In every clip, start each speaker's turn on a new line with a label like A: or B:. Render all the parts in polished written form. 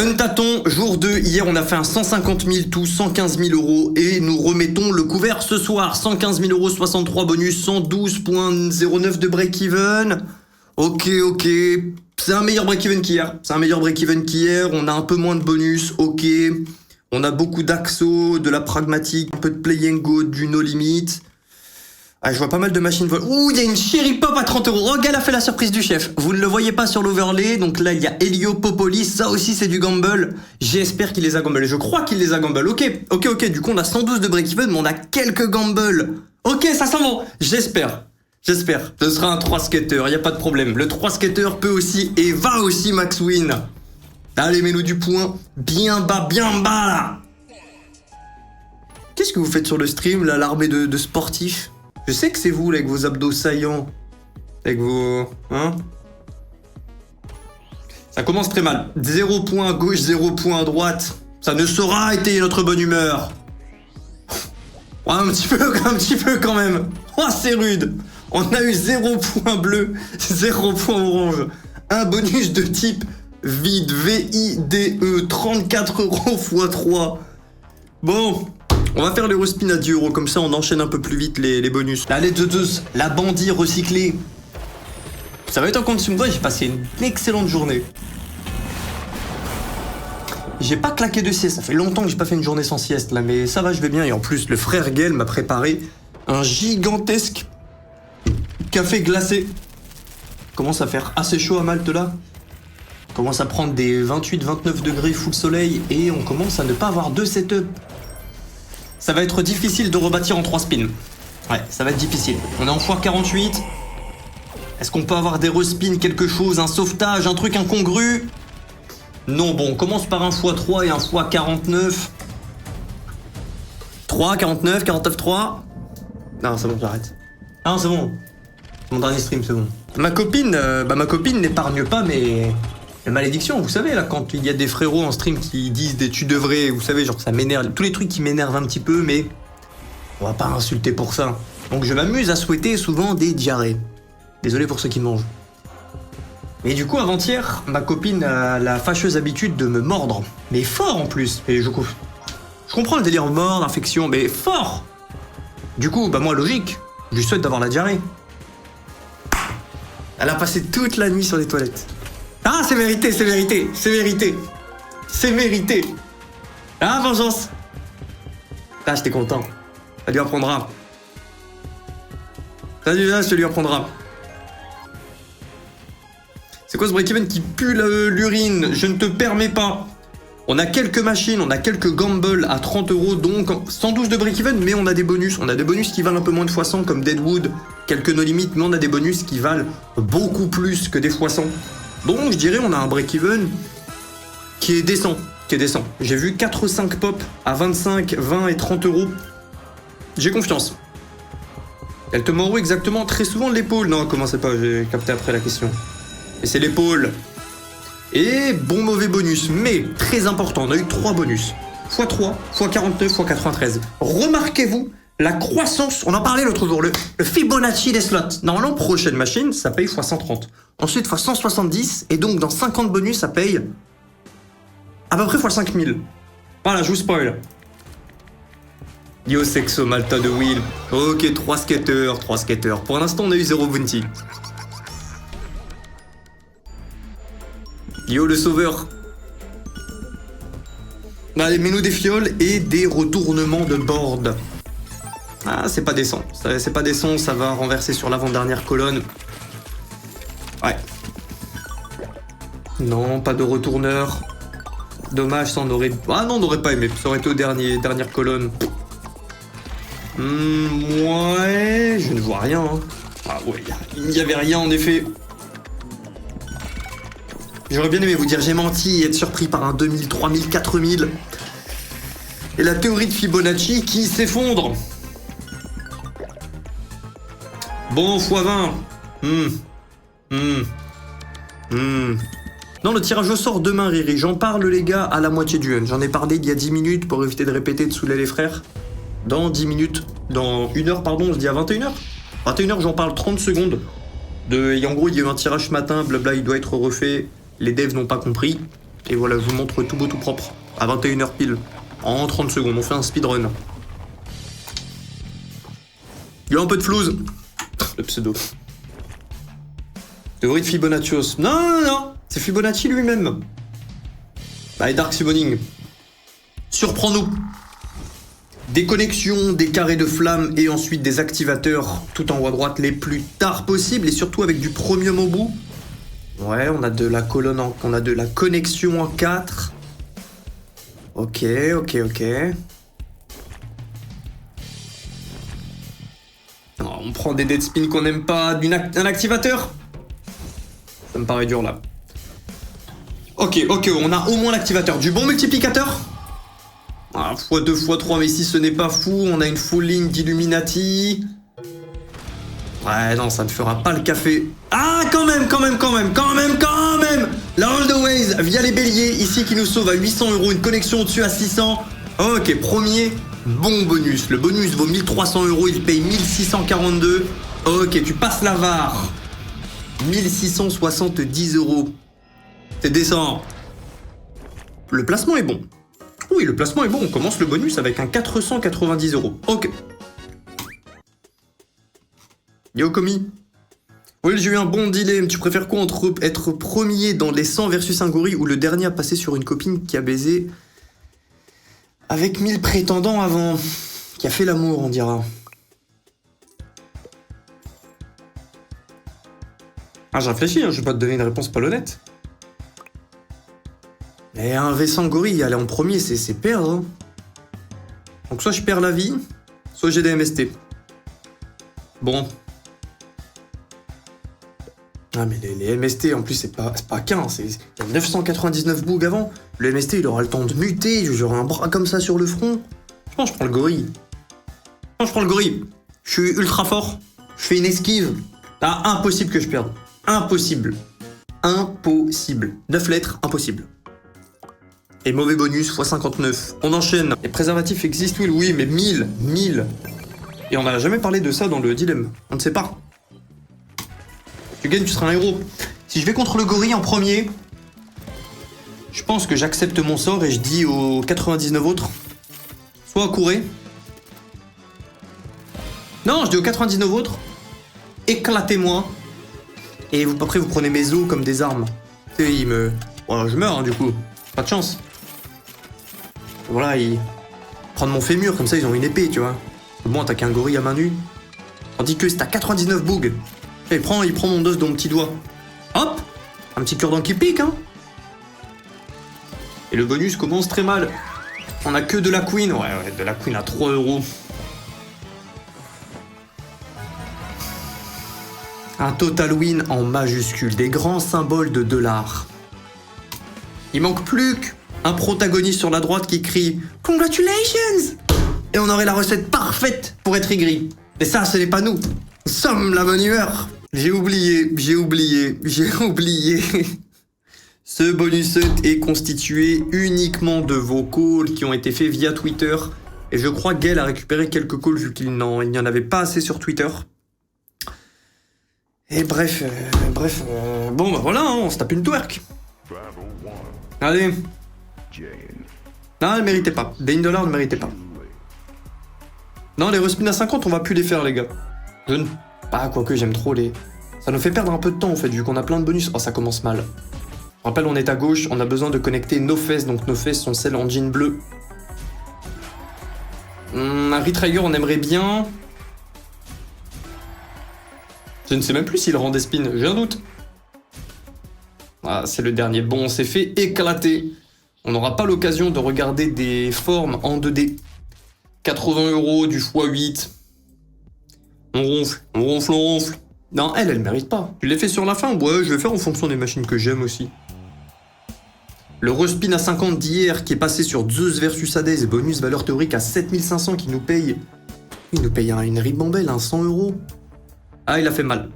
A: Un tâton, jour 2, hier on a fait un 150 000 tout, 115 000 euros et nous remettons le couvert ce soir. 115 000 euros, 63 bonus, 112,09 de break-even. Ok, c'est un meilleur break-even qu'hier. On a un peu moins de bonus, ok. On a beaucoup d'axo, de la pragmatique, un peu de play and go, du no limit. Ah, je vois pas mal de machines vol. Ouh, il y a une Cherry Pop à 30 euros. Regarde, a fait la surprise du chef. Vous ne le voyez pas sur l'overlay. Donc là, il y a Heliopopolis. Ça aussi, c'est du gamble. J'espère qu'il les a gamble. Je crois qu'il les a gamble. Ok. Du coup, on a 112 de break-even, mais on a quelques gamble. Ok, ça sent bon. J'espère. Ce sera un 3 skater. Y a pas de problème. Le 3 skater peut aussi et va aussi max win. Allez, mets-nous du point. Bien bas, là. Qu'est-ce que vous faites sur le stream, là, l'armée de sportifs? Je sais que c'est vous, là, avec vos abdos saillants. Avec vos... Hein? Ça commence très mal. 0 point à gauche, 0 point à droite. Ça ne saura étayer notre bonne humeur. Ouais, un petit peu quand même. Oh, c'est rude. On a eu 0 point bleu, 0 point orange. Un bonus de type vide, VIDE, 34 euros x 3. Bon... On va faire les respins à 10 euros, comme ça on enchaîne un peu plus vite les bonus. La lettre de la bandit recyclée. Ça va être un consume. J'ai passé une excellente journée. J'ai pas claqué de sieste, ça fait longtemps que j'ai pas fait une journée sans sieste là, mais ça va, je vais bien. Et en plus, le frère Gaël m'a préparé un gigantesque café glacé. Commence à faire assez chaud à Malte là. On commence à prendre des 28-29 degrés full soleil et on commence à ne pas avoir de setup. Ça va être difficile de rebâtir en 3 spins. Ouais, ça va être difficile. On est en x48. Est-ce qu'on peut avoir des respins, quelque chose, un sauvetage, un truc incongru? Non, bon, on commence par un x3 et un x49. 3, 49, 49, 3. Non, c'est bon, j'arrête. Non, c'est bon. C'est mon dernier stream, c'est bon. Ma copine n'épargne pas mes malédictions, vous savez, là, quand il y a des frérots en stream qui disent des tu devrais, vous savez, genre ça m'énerve, tous les trucs qui m'énervent un petit peu, mais on va pas insulter pour ça. Donc je m'amuse à souhaiter souvent des diarrhées. Désolé pour ceux qui mangent. Et du coup, avant-hier, ma copine a la fâcheuse habitude de me mordre. Mais fort en plus. Et je comprends le délire mort, infection, mais fort. Du coup, moi, logique, je lui souhaite d'avoir la diarrhée. Elle a passé toute la nuit sur les toilettes. Ah, c'est mérité. Ah, vengeance. Ah, j'étais content. Ça lui apprendra. Ça lui apprendra. C'est quoi ce break-even qui pue l'urine? Je ne te permets pas. On a quelques machines, on a quelques gambles à 30 euros, donc 112 de break-even, mais on a des bonus. On a des bonus qui valent un peu moins de x100 comme Deadwood, quelques no limites, mais on a des bonus qui valent beaucoup plus que des x100. Donc je dirais on a un break-even qui est décent. J'ai vu 4-5 pop à 25, 20 et 30 euros. J'ai confiance. Elle te mord où exactement? Très souvent l'épaule. Non, commencez pas, j'ai capté après la question. Et c'est l'épaule. Et bon mauvais bonus, mais très important, on a eu 3 bonus. x3, x49, x93. Remarquez-vous la croissance, on en parlait l'autre jour, le Fibonacci des slots. Normalement, prochaine machine, ça paye x130. Ensuite, x170, et donc dans 50 bonus, ça paye à peu près x5000. Voilà, je vous spoil. Yo Sexo Malta de Will. Ok, 3 skaters. Pour l'instant, on a eu 0 bounty. Yo le sauveur. Allez, mets-nous des fioles et des retournements de board. Ah, c'est pas décent. C'est pas décent, ça va renverser sur l'avant-dernière colonne. Ouais. Non, pas de retourneur. Dommage, ça on aurait... Ah non, on n'aurait pas aimé. Ça aurait été aux dernière colonne. Ouais, je ne vois rien. Hein. Ah ouais, il n'y avait rien en effet. J'aurais bien aimé vous dire j'ai menti et être surpris par un 2000, 3000, 4000. Et la théorie de Fibonacci qui s'effondre. Bon, x20. Non, le tirage au sort demain, Riri. J'en parle, les gars, à la moitié du run. J'en ai parlé il y a 10 minutes pour éviter de répéter, de saouler les frères. Dans 10 minutes, dans 1 heure, pardon, on se dit à 21h. 21h, j'en parle 30 secondes. Et en gros, il y a eu un tirage ce matin, blabla, il doit être refait. Les devs n'ont pas compris. Et voilà, je vous montre tout beau tout propre. À 21h pile. En 30 secondes, on fait un speedrun. Il y a un peu de flouze. Le pseudo. Théorie de Fibonacci. Non. C'est Fibonacci lui-même. Bah, et Dark Summoning. Surprends-nous. Des connexions, des carrés de flammes et ensuite des activateurs tout en haut à droite les plus tard possible et surtout avec du premium au bout. Ouais, on a de la colonne, on a de la connexion en 4. Ok. Oh, on prend des dead spins qu'on n'aime pas, un activateur. Ça me paraît dur là. Ok, on a au moins l'activateur. Du bon multiplicateur. Ah, x2, x3, mais si ce n'est pas fou, on a une full ligne d'Illuminati. Ouais, non, ça ne fera pas le café. Ah, quand même. La Always via les béliers, ici qui nous sauve à 800 €, une connexion au-dessus à 600. Ok, premier bon bonus. Le bonus vaut 1300 €, il paye 1642. Ok, tu passes la VAR. 1670 €. C'est décent. Le placement est bon. Oui, le placement est bon. On commence le bonus avec un 490 €. Ok. Yo, commis. Oui, j'ai eu un bon dilemme. Tu préfères quoi entre être premier dans les 100 versus un gorille ou le dernier à passer sur une copine qui a baisé avec 1000 prétendants avant? Qui a fait l'amour, on dira. Ah, j'ai réfléchi, je vais pas te donner une réponse pas honnête. Mais un V100 gorille, aller en premier, c'est perdre. Hein. Donc soit je perds la vie, soit j'ai des MST. Bon. Ah mais les MST, en plus, c'est pas qu'un, il y a 999 bugs avant. Le MST, il aura le temps de muter, j'aurai un bras comme ça sur le front. Je pense que je prends le gorille. Je suis ultra fort, je fais une esquive. Ah, impossible que je perde. Impossible. 9 lettres, impossible. Et mauvais bonus, x59. On enchaîne. Les préservatifs existent, oui, mais 1000. Et on n'a jamais parlé de ça dans le dilemme. On ne sait pas. Tu gagnes, tu seras un héros. Si je vais contre le gorille en premier, je pense que j'accepte mon sort et je dis aux 99 autres, soit courez. Non, je dis aux 99 autres, éclatez-moi. Et après, vous prenez mes os comme des armes. Tu sais, Voilà, je meurs, hein, du coup. Pas de chance. Voilà, ils prennent mon fémur, comme ça, ils ont une épée, tu vois. Bon, attaquer un gorille à main nue. Tandis que c'est à 99 bugs. Il prend mon dos dans mon petit doigt. Hop, un petit cure-dent qui pique, hein. Et le bonus commence très mal. On a que de la queen. Ouais, de la queen à 3 €. Un total win en majuscule. Des grands symboles de $. Il manque plus qu'un protagoniste sur la droite qui crie « Congratulations !» Et on aurait la recette parfaite pour être aigri. Et ça, ce n'est pas nous. Nous sommes la bonne humeur. J'ai oublié. Ce bonus est constitué uniquement de vos calls qui ont été faits via Twitter. Et je crois que Gaël a récupéré quelques calls vu qu'il n'y en avait pas assez sur Twitter. Et bref, bon bah voilà, hein, on se tape une twerk. Allez. Non, elle méritait pas. Des $1 ne méritait pas. Non, les respins à 50, on va plus les faire, les gars. Quoique j'aime trop les... Ça nous fait perdre un peu de temps, en fait, vu qu'on a plein de bonus. Oh, ça commence mal. Je rappelle, on est à gauche, on a besoin de connecter nos fesses, donc nos fesses sont celles en jean bleu. Un Retrigger, on aimerait bien... Je ne sais même plus s'il rend des spins, j'ai un doute. Ah, c'est le dernier. Bon, on s'est fait éclater. On n'aura pas l'occasion de regarder des formes en 2D. 80 € du x8. On ronfle. Non, elle mérite pas. Tu l'as fait sur la fin? Ouais, je vais faire en fonction des machines que j'aime aussi. Le respin à 50 d'hier qui est passé sur Zeus versus Hades, bonus valeur théorique à 7500 qui nous paye... Il nous paye une ribambelle, un 100 €. Ah, il a fait mal.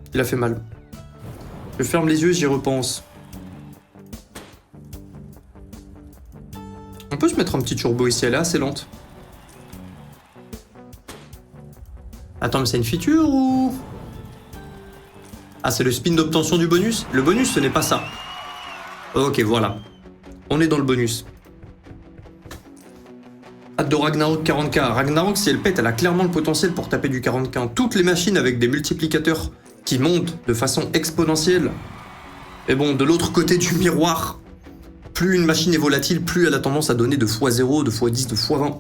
A: Je ferme les yeux, j'y repense. On peut se mettre un petit turbo ici, elle est assez lente. Attends, mais c'est une feature ou... Ah, c'est le spin d'obtention du bonus? Le bonus, ce n'est pas ça. Ok, voilà. On est dans le bonus. Hâte de Ragnarok 40k. Ragnarok, si elle pète, elle a clairement le potentiel pour taper du 40k. Toutes les machines avec des multiplicateurs qui montent de façon exponentielle. Et bon, de l'autre côté du miroir, plus une machine est volatile, plus elle a tendance à donner de x0, de x10, de x20.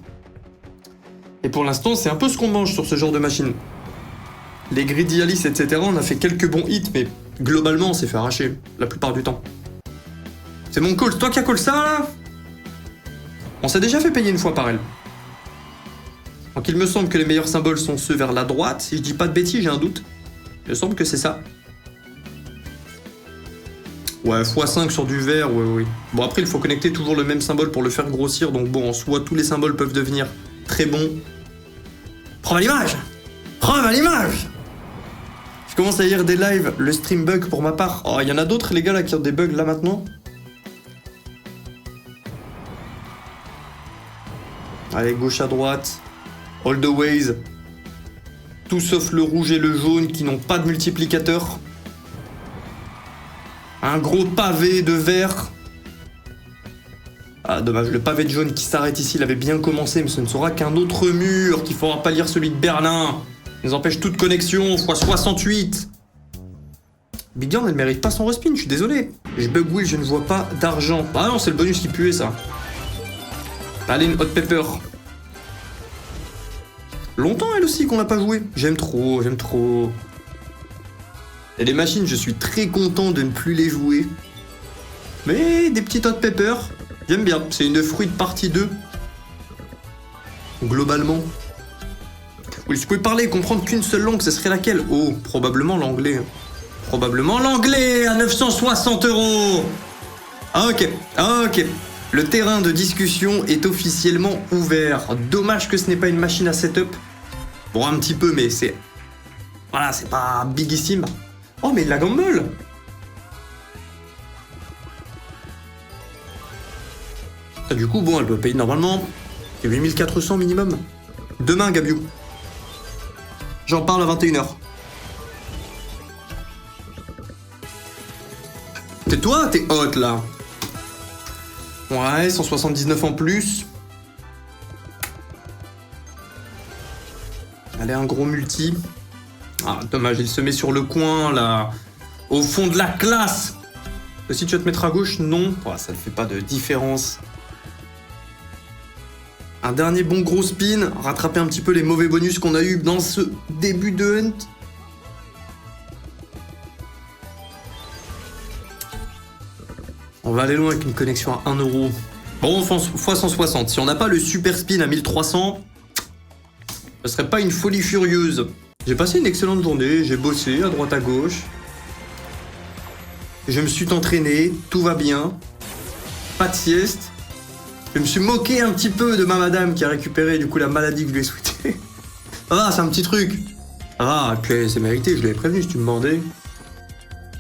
A: Et pour l'instant, c'est un peu ce qu'on mange sur ce genre de machine. Les Greedy Alice, etc., on a fait quelques bons hits, mais globalement, on s'est fait arracher, la plupart du temps. C'est mon call, c'est toi qui as call ça, là? On s'est déjà fait payer une fois par elle. Donc il me semble que les meilleurs symboles sont ceux vers la droite, si je dis pas de bêtises, j'ai un doute. Il me semble que c'est ça. Ouais, x5 sur du vert, oui. Bon, après, il faut connecter toujours le même symbole pour le faire grossir, donc bon, en soi, tous les symboles peuvent devenir très bons. Preuve à l'image! Preuve à l'image! Je commence à lire des lives, le stream bug pour ma part. Oh, il y en a d'autres, les gars, là, qui ont des bugs, là, maintenant. Allez, gauche à droite. All the ways. Tout sauf le rouge et le jaune qui n'ont pas de multiplicateur. Un gros pavé de vert. Ah, dommage, le pavé de jaune qui s'arrête ici, il avait bien commencé, mais ce ne sera qu'un autre mur qu'il faudra pas lire celui de Berlin. Il nous empêche toute connexion, x68. Big Gun, elle mérite pas son respin, je suis désolé. Je bug Will, je ne vois pas d'argent. Ah non, c'est le bonus qui puait, ça. Allez, une hot pepper. Longtemps, elle aussi, qu'on n'a pas joué. J'aime trop, j'aime trop. Et les machines, je suis très content de ne plus les jouer. Mais des petites hot pepper, j'aime bien. C'est une fruit de partie 2. Globalement. Oui, si je pouvais parler et comprendre qu'une seule langue, ce serait laquelle? Oh, probablement l'anglais. Probablement l'anglais à 960 €. Ah ok. Le terrain de discussion est officiellement ouvert. Dommage que ce n'est pas une machine à setup. Bon, un petit peu, mais c'est... Voilà, c'est pas bigissime. Oh, mais la gamble! Du coup, bon, elle doit payer normalement 8400 minimum. Demain, Gabiou. J'en parle à 21h. C'est toi, t'es hot, là. Ouais, 179 en plus. Allez, un gros multi. Ah, dommage, il se met sur le coin, là. Au fond de la classe. Si tu vas te mettre à gauche, non. Oh, ça ne fait pas de différence. Un dernier bon gros spin. Rattraper un petit peu les mauvais bonus qu'on a eu dans ce début de hunt. On va aller loin avec une connexion à 1 €. Bon, x 160. Si on n'a pas le super spin à 1300, ce serait pas une folie furieuse. J'ai passé une excellente journée, j'ai bossé à droite à gauche. Je me suis entraîné, tout va bien. Pas de sieste. Je me suis moqué un petit peu de ma madame qui a récupéré du coup la maladie que je lui ai souhaitée. Ah, c'est un petit truc. Ah, puis c'est mérité, je l'avais prévenu si tu me demandais.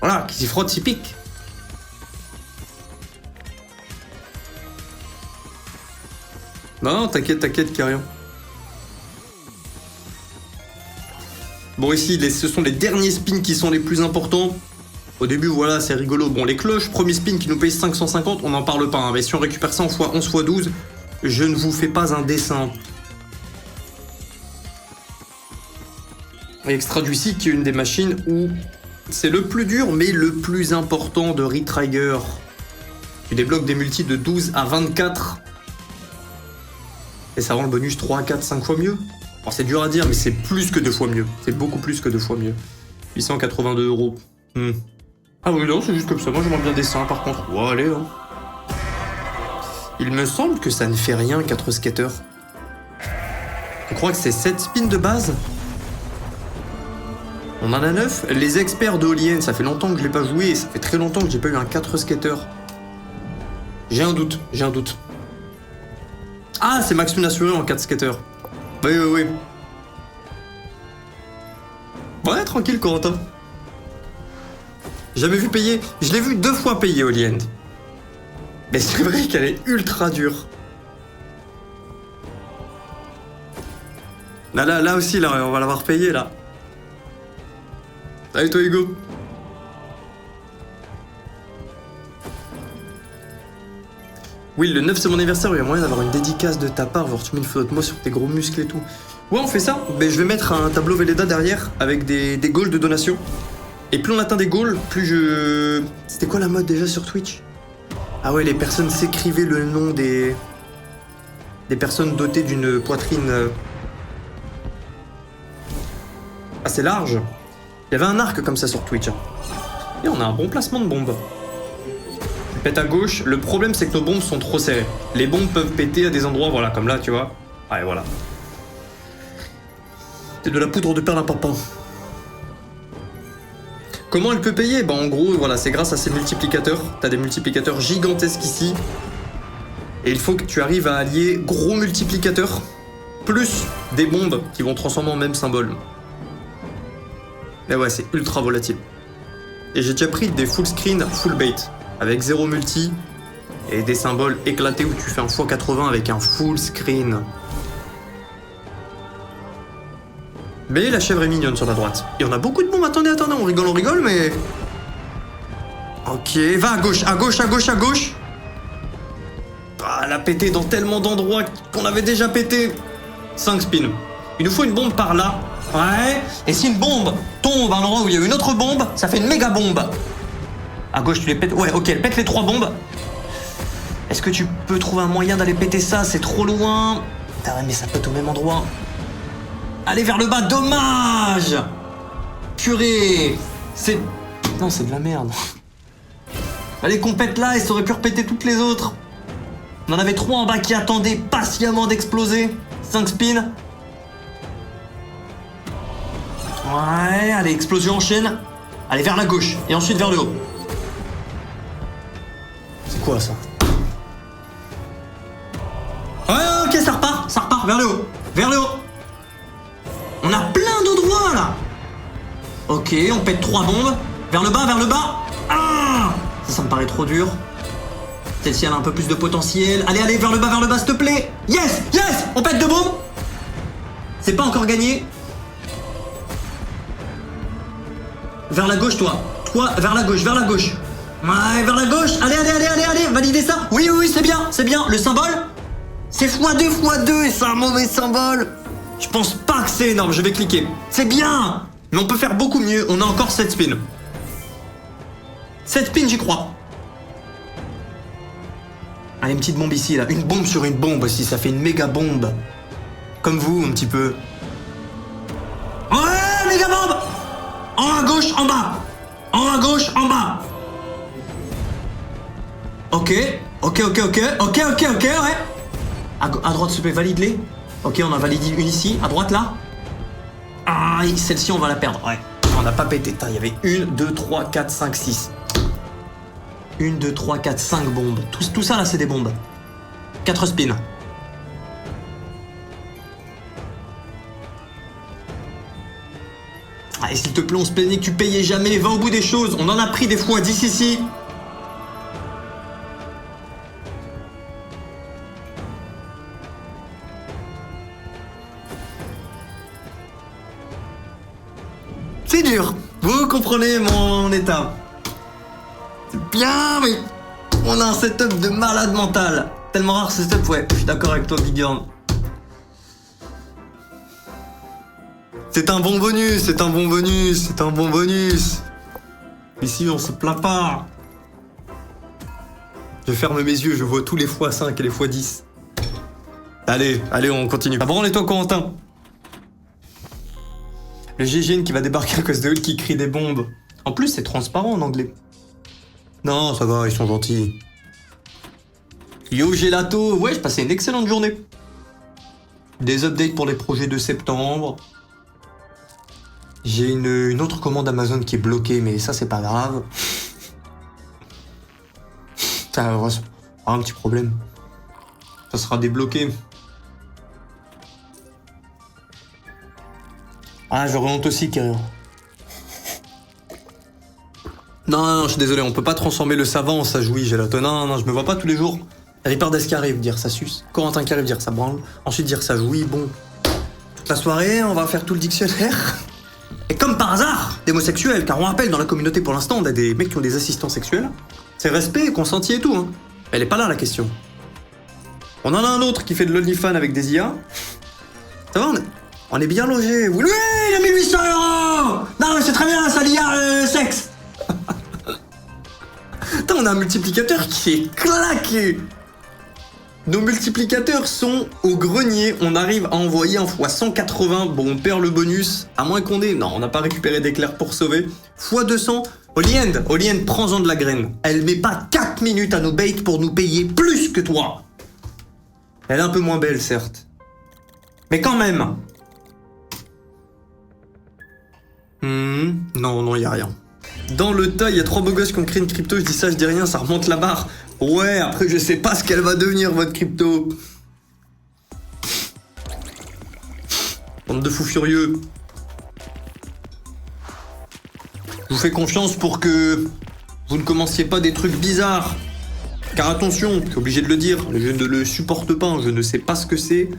A: Voilà, qui s'y frotte, s'y pique. Non, t'inquiète, qu'il y a rien. Bon, ici, ce sont les derniers spins qui sont les plus importants. Au début, voilà, c'est rigolo. Bon, les cloches, premier spin qui nous paye 550, on n'en parle pas. Hein. Mais si on récupère ça en x11, x12, je ne vous fais pas un dessin. Et Extra Juicy, qui est une des machines où c'est le plus dur, mais le plus important de Retrigger. Tu débloques des multis de 12 à 24. Et ça rend le bonus 3, 4, 5 fois mieux. Alors c'est dur à dire, mais c'est plus que 2 fois mieux. C'est beaucoup plus que 2 fois mieux. 882 €. Ah oui, non, c'est juste comme ça. Moi, j'aimerais bien dessin, par contre. Ouais, allez, hein. Il me semble que ça ne fait rien, 4 skaters. Je crois que c'est 7 spins de base. On en a 9. Les experts de Olien, ça fait longtemps que je l'ai pas joué, et ça fait très longtemps que j'ai pas eu un 4 skaters. J'ai un doute. Ah, c'est Max Lune assuré en 4 skaters. Oui. Ouais, tranquille, Corentin. Jamais vu payer. Je l'ai vu 2 fois payer au Lien. Mais c'est vrai qu'elle est ultra dure. Là aussi, là, on va l'avoir payé, là. Salut toi, Hugo. Oui, le 9 c'est mon anniversaire, il y a moyen d'avoir une dédicace de ta part, voir tu mets une photo de moi sur tes gros muscles et tout. Ouais, on fait ça. Ben, je vais mettre un tableau Velleda derrière avec des goals de donation. Et plus on atteint des goals, plus je... C'était quoi la mode déjà sur Twitch? Ah ouais, les personnes s'écrivaient le nom des personnes dotées d'une poitrine assez large. Il y avait un arc comme ça sur Twitch. Et on a un bon placement de bombe. Tu pètes à gauche. Le problème, c'est que nos bombes sont trop serrées. Les bombes peuvent péter à des endroits, voilà, comme là, tu vois. Ouais, voilà. C'est de la poudre de perlimpinpin. Comment elle peut payer? Bah en gros, voilà, c'est grâce à ces multiplicateurs. T'as des multiplicateurs gigantesques ici. Et il faut que tu arrives à allier gros multiplicateurs plus des bombes qui vont transformer en même symbole. Mais ouais, c'est ultra volatile. Et j'ai déjà pris des full screen, full bait, avec 0 multi et des symboles éclatés où tu fais un x80 avec un full screen. Mais la chèvre est mignonne sur la droite. Et on a beaucoup de bombes. Attendez, on rigole, mais... Ok, va à gauche, à gauche, à gauche, à gauche. Ah, elle a pété dans tellement d'endroits qu'on avait déjà pété. 5 spins. Il nous faut une bombe par là. Ouais. Et si une bombe tombe à un endroit où il y a une autre bombe, ça fait une méga bombe. À gauche, tu les pètes. Ouais, ok, elle pète les 3 bombes. Est-ce que tu peux trouver un moyen d'aller péter ça? C'est trop loin. Putain, mais ça pète au même endroit. Allez vers le bas, dommage. Purée. C'est... Non, c'est de la merde. Allez, qu'on pète là et ça aurait pu repéter toutes les autres. On en avait 3 en bas qui attendaient patiemment d'exploser. 5 spins. Ouais, allez, explosion en chaîne. Allez, vers la gauche et ensuite vers le haut. C'est quoi ça? Ouais, ok, ça repart, vers le haut. Vers le haut. On a plein d'endroits là. Ok, on pète 3 bombes. Vers le bas. Ah, ça me paraît trop dur. Celle-ci elle a un peu plus de potentiel. Allez, vers le bas, s'il te plaît. Yes. On pète 2 bombes. C'est pas encore gagné. Vers la gauche, toi, vers la gauche. Ouais, vers la gauche. Allez, validez ça. Oui, c'est bien. Le symbole, c'est x2 et c'est un mauvais symbole. Je pense pas que c'est énorme, je vais cliquer. C'est bien. Mais on peut faire beaucoup mieux, on a encore 7 spins. 7 spins, j'y crois. Allez, une petite bombe ici, là. Une bombe sur une bombe aussi, ça fait une méga bombe. Comme vous, un petit peu. Ouais, méga bombe. En haut à gauche, en bas. Ok, ouais. À droite, s'il te plaît, valide-les. Ok, on a validé une ici, à droite, là. Ah, celle-ci, on va la perdre, ouais. On n'a pas pété, il y avait 1, 2, 3, 4, 5, 6. 1, 2, 3, 4, 5 bombes. Tout ça, là, c'est des bombes. 4 spins. Allez, s'il te plaît, on se plaignait que tu payais jamais. Va au bout des choses. On en a pris des fois 10 ici. C'est dur. Vous comprenez mon état. C'est bien, mais on a un setup de malade mental. Tellement rare ce setup, ouais. Je suis d'accord avec toi, Bigorn. C'est un bon bonus. Ici, on se plaint pas. Je ferme mes yeux, je vois tous les x5 et les x10. Allez, on continue. Branle-toi, Corentin. Le GGN qui va débarquer à cause de Hulk qui crie des bombes. En plus, c'est transparent en anglais. Non, ça va, ils sont gentils. Yo, Gelato. Ouais, j'ai passé une excellente journée. Des updates pour les projets de septembre. J'ai une autre commande Amazon qui est bloquée, mais ça, c'est pas grave. Ça va un petit problème. Ça sera débloqué. Ah, j'aurais honte aussi, Kyrian. Non, je suis désolé, on peut pas transformer le savant en sajoui, Gelato. Non, je me vois pas tous les jours. Ripardes qui arrive dire ça suce. Corentin qui arrive dire ça branle. Ensuite dire ça jouit. Bon. Toute la soirée, on va faire tout le dictionnaire. Et comme par hasard, d'homosexuels, car on rappelle, dans la communauté pour l'instant, on a des mecs qui ont des assistants sexuels. C'est respect, consenti et tout, hein. Elle est pas là, la question. On en a un autre qui fait de l'OnlyFans avec des IA. Ça va, on est bien logé. Oui, il a 1800 €. Non, c'est très bien, ça, l'IA sexe. Putain, on a un multiplicateur qui est claqué. Nos multiplicateurs sont au grenier. On arrive à envoyer un fois 180. Bon, on perd le bonus. À moins qu'on ait... Non, on n'a pas récupéré d'éclairs pour sauver. Fois 200. Oliend, prends-en de la graine. Elle met pas 4 minutes à nos baits pour nous payer plus que toi. Elle est un peu moins belle, certes. Mais quand même. Non, y a rien. Dans le tas, il y a 3 beaux gosses qui ont créé une crypto. Je dis ça, je dis rien, ça remonte la barre. Ouais, après, je sais pas ce qu'elle va devenir, votre crypto. Bande de fous furieux. Je vous fais confiance pour que vous ne commenciez pas des trucs bizarres. Car attention, je suis obligé de le dire, je ne le supporte pas, je ne sais pas ce que c'est.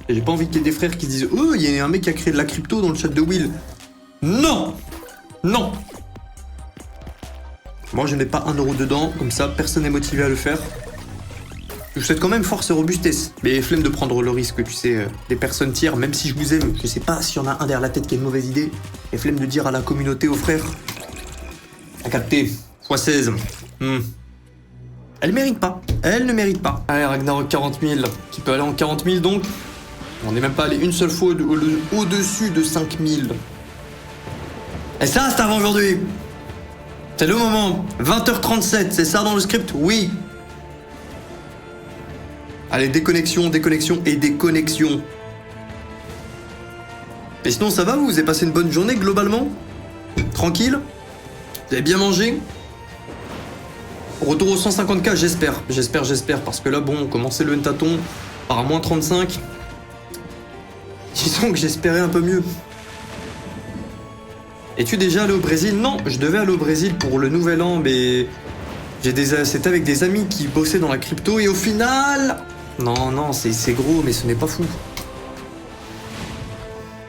A: Et j'ai pas envie qu'il y ait des frères qui disent « Oh, il y a un mec qui a créé de la crypto dans le chat de Will. » Non. Moi, je mets pas 1 € dedans, comme ça, personne n'est motivé à le faire. Je vous souhaite quand même force et robustesse. Mais flemme de prendre le risque, tu sais, des personnes tiers, même si je vous aime, je sais pas s'il y en a un derrière la tête qui a une mauvaise idée. Et flemme de dire à la communauté, aux frères. À capter, x16. Elle mérite pas. Elle ne mérite pas. Allez, Ragnarok 40 000, qui peut aller en 40 000 donc. On n'est même pas allé une seule fois au-dessus de 5 000. Et ça, c'est avant aujourd'hui. C'est le moment. 20h37, c'est ça dans le script? Oui. Allez, déconnexion et déconnexion. Et sinon, ça va, vous avez passé une bonne journée globalement? Tranquille? Vous avez bien mangé? Retour aux 150K, j'espère, parce que là, bon, on commençait le tâton par à moins 35. Disons que j'espérais un peu mieux. Es-tu déjà allé au Brésil? Non, je devais aller au Brésil pour le nouvel an, mais... C'était avec des amis qui bossaient dans la crypto, et au final... Non, c'est gros, mais ce n'est pas fou.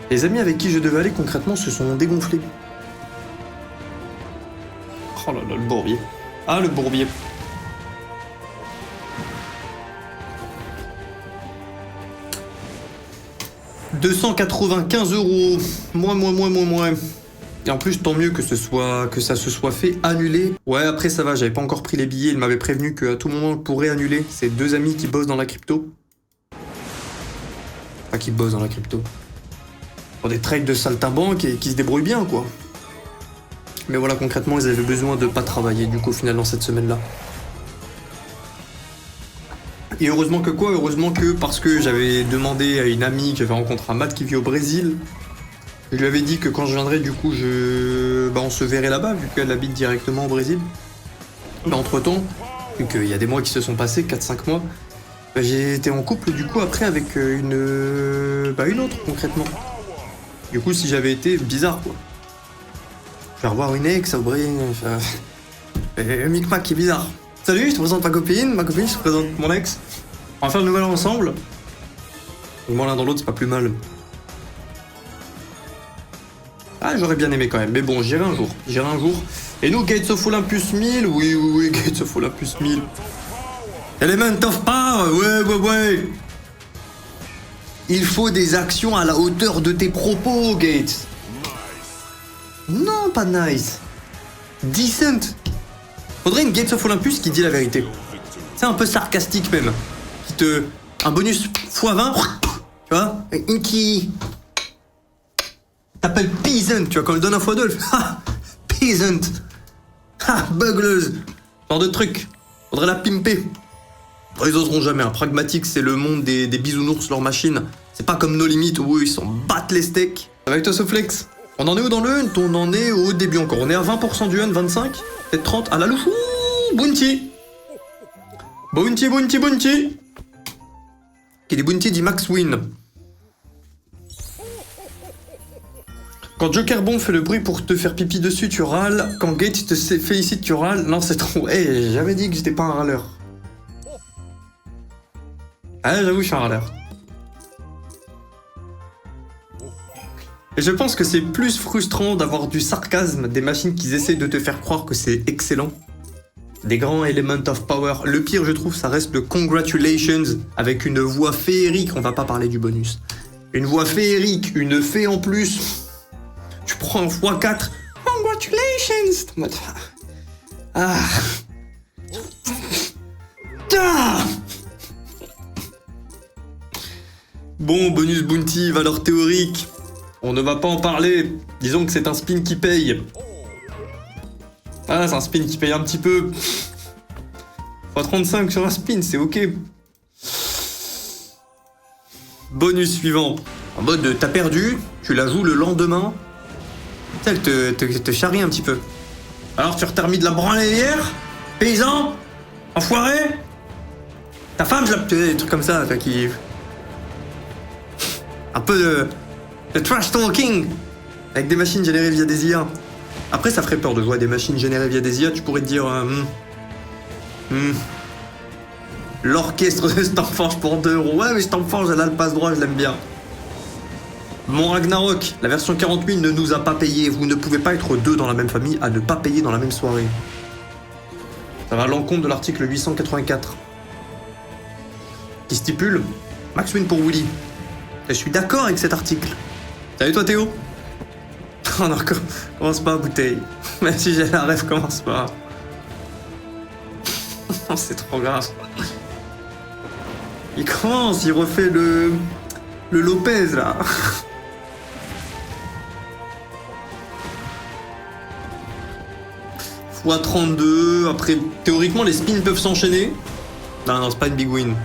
A: Les amis avec qui je devais aller concrètement se sont dégonflés. Oh là là, le bourbier. Ah, le bourbier. « 295 €. Moi. Et en plus, tant mieux que ça se soit fait annuler. Ouais, après ça va, j'avais pas encore pris les billets. Il m'avait prévenu qu'à tout moment, on pourrait annuler. C'est 2 amis qui bossent dans la crypto. Enfin, qui bossent dans la crypto. Pour des trades de saltimbanque et qui se débrouillent bien, quoi. Mais voilà, concrètement, ils avaient besoin de pas travailler, du coup, au final, dans cette semaine-là. Et heureusement que quoi? Heureusement que parce que j'avais demandé à une amie qui avait rencontré un Matt qui vit au Brésil. Je lui avais dit que quand je viendrais, du coup, on se verrait là-bas, vu qu'elle habite directement au Brésil. Mais entre-temps, vu qu'il y a des mois qui se sont passés, 4-5 mois, j'ai été en couple, du coup, après, avec une autre, concrètement. Du coup, si j'avais été, bizarre, quoi. Je vais revoir une ex au Brésil, micmac qui est bizarre. Salut, je te présente ma copine, je te présente mon ex. On va faire le nouvel an ensemble. Bon, l'un dans l'autre, c'est pas plus mal. Ah, j'aurais bien aimé quand même, mais bon, j'irai un jour. Et nous, Gates of Olympus 1000, oui, Gates of Olympus 1000. Element of Power, ouais. Il faut des actions à la hauteur de tes propos, Gates. Non, pas nice. Decent. Faudrait une Gates of Olympus qui dit la vérité. C'est un peu sarcastique même. Un bonus x20, tu vois, une qui... T'appelles peasant, tu vois, quand on le donne un x2, peasant. Bugleuse. Genre de truc. Faudrait la pimper. Ils oseront jamais. Pragmatique, c'est le monde des bisounours, leur machine. C'est pas comme No Limit où ils s'en battent les steaks. Ça va avec toi, Soflex? On en est où dans le hunt? On en est au début encore. On est à 20% du hunt, 25, peut-être 30. Ah la louche. Bounty. Qui dit Bounty dit Max Win. Quand Joker Bomb fait le bruit pour te faire pipi dessus, tu râles. Quand Gate te félicite, tu râles. Non, c'est trop... j'avais dit que j'étais pas un râleur. Ah, j'avoue, je suis un râleur. Et je pense que c'est plus frustrant d'avoir du sarcasme des machines qui essaient de te faire croire que c'est excellent Des grands Element of Power. Le pire, je trouve, ça reste le Congratulations avec une voix féerique. On va pas parler du bonus. Une voix féerique, une fée en plus. Tu prends un x4. Congratulations. Ah. Ah. Bon, bonus bounty, valeur théorique. On ne va pas en parler. Disons que c'est un spin qui paye. Ah, c'est un spin qui paye un petit peu. x35 sur un spin, c'est ok. Bonus suivant. En mode, t'as perdu, tu la joues le lendemain. Elle te charrie un petit peu. Alors, tu t'as remis de la branlée hier, paysan, enfoiré. Ta femme, je la... Des trucs comme ça, qui... Un peu de trash talking. Avec des machines générées via des IA. Après, ça ferait peur de jouer à des machines générées via des IA. Tu pourrais te dire... L'orchestre de Stormforge pour 2 €. Ouais, mais Stormforge, elle a le passe-droit, je l'aime bien. Mon Ragnarok, la version 40 000 ne nous a pas payé. Vous ne pouvez pas être 2 dans la même famille à ne pas payer dans la même soirée. Ça va à l'encontre de l'article 884. Qui stipule Max win pour Willy. Je suis d'accord avec cet article. Salut toi Théo. Oh non, commence pas bouteille. Même si j'ai la rêve, commence pas. C'est trop grave. Il commence, il refait le Lopez là. x32, après théoriquement les spins peuvent s'enchaîner. Non, c'est pas une big win.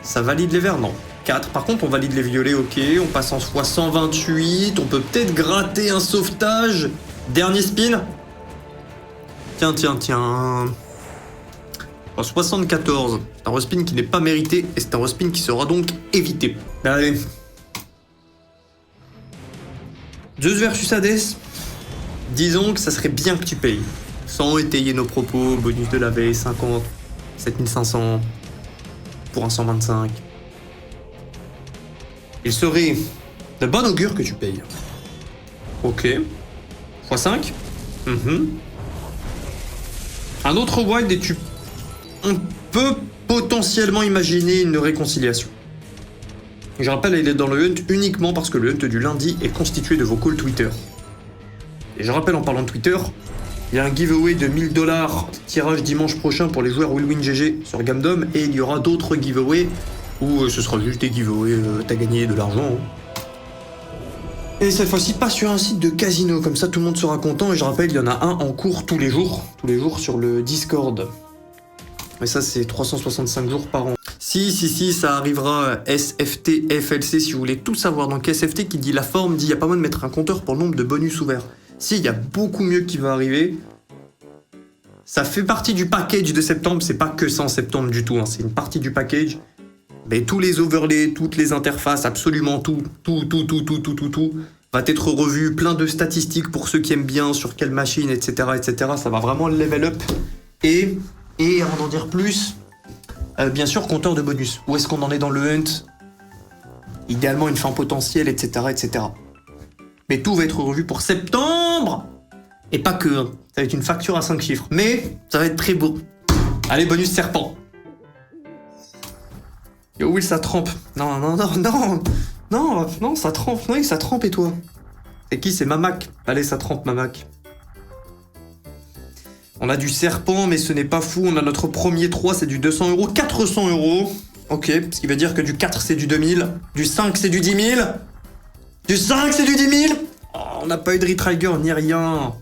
A: Ça valide les verts, non. 4, par contre on valide les violets, ok. On passe en x128, on peut peut-être gratter un sauvetage. Dernier spin. Tiens. En 74, c'est un respin qui n'est pas mérité et c'est un respin qui sera donc évité. Allez. Zeus versus Hades. Disons que ça serait bien que tu payes. Sans étayer nos propos, bonus de la veille, 50, 7500, pour un 125. Il serait de bon augure que tu payes. Ok. x5. Un autre wild et on peut potentiellement imaginer une réconciliation. Je rappelle, il est dans le hunt uniquement parce que le hunt du lundi est constitué de vos calls Twitter. Et je rappelle, en parlant de Twitter, il y a un giveaway de 1000 $, tirage dimanche prochain pour les joueurs Will Win GG sur Gamdom, et il y aura d'autres giveaways où ce sera juste des giveaways, t'as gagné de l'argent. Et cette fois-ci, pas sur un site de casino, comme ça tout le monde sera content. Et je rappelle, il y en a un en cours tous les jours sur le Discord. Et ça, c'est 365 jours par an. Si, ça arrivera. SFT, FLC, si vous voulez tout savoir. Donc SFT qui dit la forme, dit il n'y a pas moyen de mettre un compteur pour le nombre de bonus ouverts. Si, il y a beaucoup mieux qui va arriver. Ça fait partie du package de septembre, c'est pas que ça en septembre du tout, hein. C'est une partie du package. Mais tous les overlays, toutes les interfaces, absolument tout va être revu, plein de statistiques pour ceux qui aiment bien, sur quelle machine, etc. Ça va vraiment level up. Et avant d'en dire plus, bien sûr, compteur de bonus. Où est-ce qu'on en est dans le hunt? Idéalement, une fin potentielle, etc. Mais tout va être revu pour septembre. Et pas que, hein. Ça va être une facture à 5 chiffres. Mais ça va être très beau. Allez, bonus serpent. Yo, Will, ça trempe. Non, ça trempe. Oui, ça trempe, et toi? C'est qui? C'est Mamac. Allez, ça trempe, Mamac. On a du serpent, mais ce n'est pas fou. On a notre premier 3, c'est du 200 €. 400 €. Ok, ce qui veut dire que du 4, c'est du 2000. Du 5, c'est du 10 000. Du 5, c'est du 10 000. Oh, on n'a pas eu de retrigger, ni rien.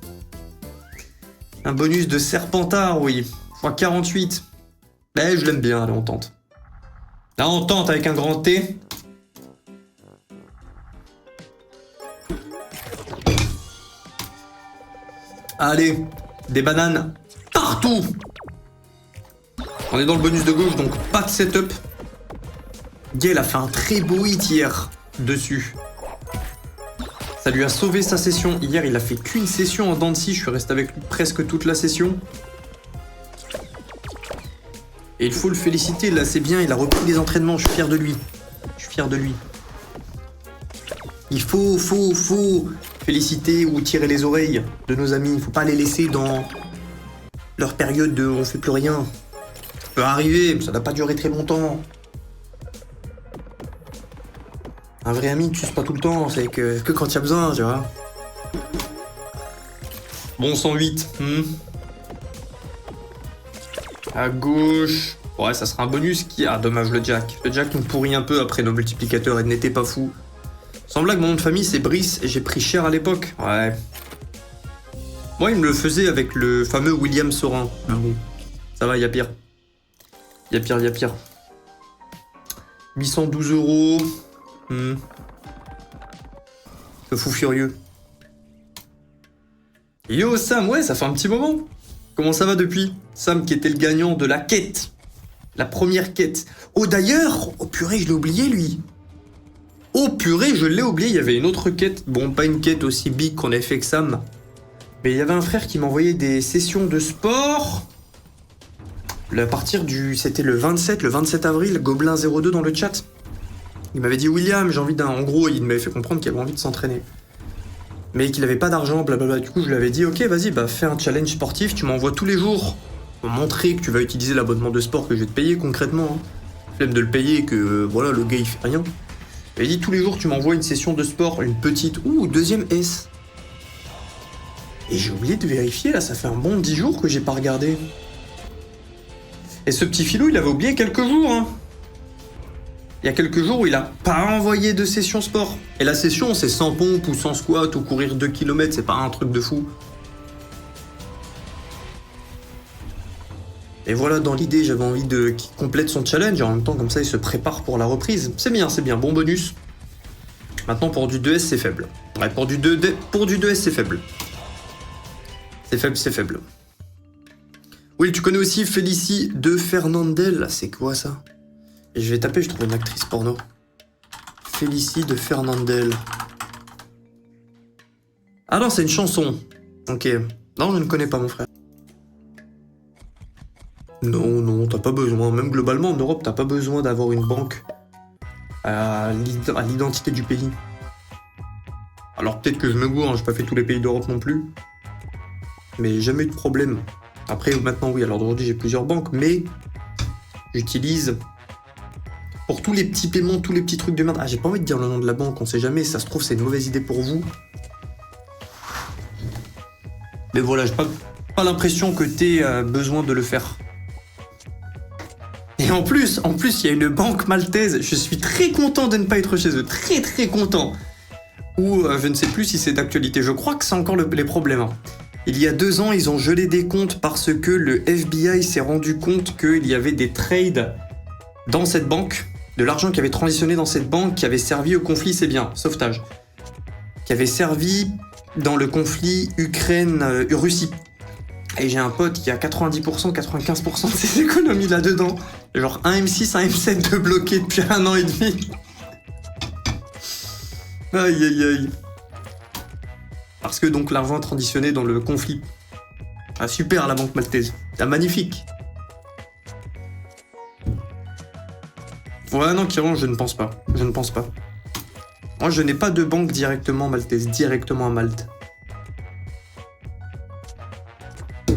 A: Un bonus de serpentard, oui. x48. Eh, je l'aime bien, allez, on tente. Là, on tente avec un grand T. Allez, des bananes partout. On est dans le bonus de gauche, donc pas de setup. Gaël a fait un très beau hit hier dessus. Ça lui a sauvé sa session. Hier, il a fait qu'une session en dents de scie. Je suis resté avec lui presque toute la session. Et il faut le féliciter, là c'est bien, il a repris les entraînements, je suis fier de lui. Il faut féliciter ou tirer les oreilles de nos amis. Faut pas les laisser dans leur période de on fait plus rien. Ça peut arriver, mais ça n'a pas duré très longtemps. Un vrai ami, tu sais pas tout le temps, c'est que quand il y a besoin, tu vois. Bon, 108. À gauche. Ouais, ça sera un bonus qui... Ah, dommage, le Jack. Le Jack nous pourrit un peu après nos multiplicateurs et n'était pas fou. Sans blague, mon nom de famille, c'est Brice et j'ai pris cher à l'époque. Ouais. Moi, il me le faisait avec le fameux William Sorin. Ah bon. Ça va, y a pire. Y a pire. 812 €. Ce fou furieux. Yo, Sam, ouais, ça fait un petit moment. Comment ça va depuis? Sam qui était le gagnant de la quête. La première quête. Oh d'ailleurs, oh purée, je l'ai oublié lui. Oh purée, je l'ai oublié, il y avait une autre quête. Bon, pas une quête aussi big qu'on avait fait avec Sam. Mais il y avait un frère qui m'envoyait des sessions de sport. À partir du... C'était le 27 avril, Gobelin 02 dans le chat. Il m'avait dit, William, j'ai envie d'un... En gros, il m'avait fait comprendre qu'il avait envie de s'entraîner. Mais qu'il avait pas d'argent, blablabla. Du coup, je lui avais dit, ok, vas-y, bah fais un challenge sportif, tu m'envoies tous les jours. Pour montrer que tu vas utiliser l'abonnement de sport que je vais te payer concrètement. Hein. Flemme de le payer et que, voilà, le gars, il fait rien. Il dit, tous les jours, tu m'envoies une session de sport, une petite... Ouh, deuxième S. Et j'ai oublié de vérifier, là, ça fait un bon 10 jours que j'ai pas regardé. Et ce petit filou, il avait oublié quelques jours, hein. Il y a quelques jours où il a pas envoyé de session sport. Et la session, c'est sans pompe ou sans squat ou courir 2 km, c'est pas un truc de fou. Et voilà, dans l'idée, j'avais envie qu'il complète son challenge et en même temps, comme ça, il se prépare pour la reprise. C'est bien, bon bonus. Maintenant, pour du 2S, c'est faible. Ouais, pour du 2S, c'est faible. C'est faible. Oui, tu connais aussi Félicie de Fernandel. C'est quoi ça? Et je vais taper, je trouve une actrice porno. Félicie de Fernandel. Ah non, c'est une chanson. Ok. Non, je ne connais pas mon frère. Non, t'as pas besoin. Même globalement, en Europe, t'as pas besoin d'avoir une banque à l'identité du pays. Alors peut-être que je me gourre, hein, j'ai pas fait tous les pays d'Europe non plus. Mais jamais eu de problème. Après, maintenant, oui, alors aujourd'hui, j'ai plusieurs banques, mais j'utilise... Pour tous les petits paiements, tous les petits trucs de merde. Ah, j'ai pas envie de dire le nom de la banque, on sait jamais, ça se trouve, c'est une mauvaise idée pour vous. Mais voilà, j'ai pas l'impression que t'aies besoin de le faire. Et en plus, il y a une banque maltaise. Je suis très content de ne pas être chez eux. Très content. Ou je ne sais plus si c'est d'actualité. Je crois que c'est encore les problèmes. Hein. Il y a 2 ans, ils ont gelé des comptes parce que le FBI s'est rendu compte qu'il y avait des trades dans cette banque. De l'argent qui avait transitionné dans cette banque, qui avait servi au conflit, c'est bien, sauvetage. Qui avait servi dans le conflit Ukraine-Russie. Et j'ai un pote qui a 90%, 95% de ses économies là-dedans. Genre un M6, un M7 de bloqué depuis 1 an et demi. Aïe. Parce que donc l'argent a transitionné dans le conflit. Ah super la banque maltaise. Ah, magnifique. Ouais non Kiron, je ne pense pas. Moi je n'ai pas de banque directement maltaise, directement à Malte.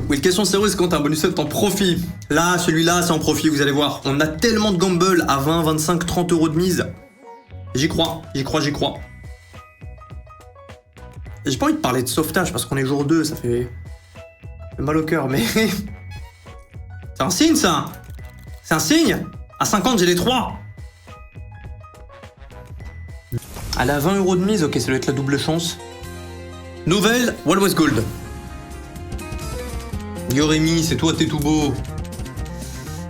A: Oui, question sérieuse, quand t'as un bonus up, t'en profites. Là, celui-là, c'est en profit, vous allez voir. On a tellement de gamble à 20, 25, 30 € de mise. J'y crois. Et j'ai pas envie de parler de sauvetage parce qu'on est jour 2, ça fait mal au cœur, mais... C'est un signe, ça. C'est un signe. À 50, j'ai les 3. Elle a 20 € de mise, ok, ça doit être la double chance. Nouvelle, Walwas Gold. Yo Rémi, c'est toi, t'es tout beau.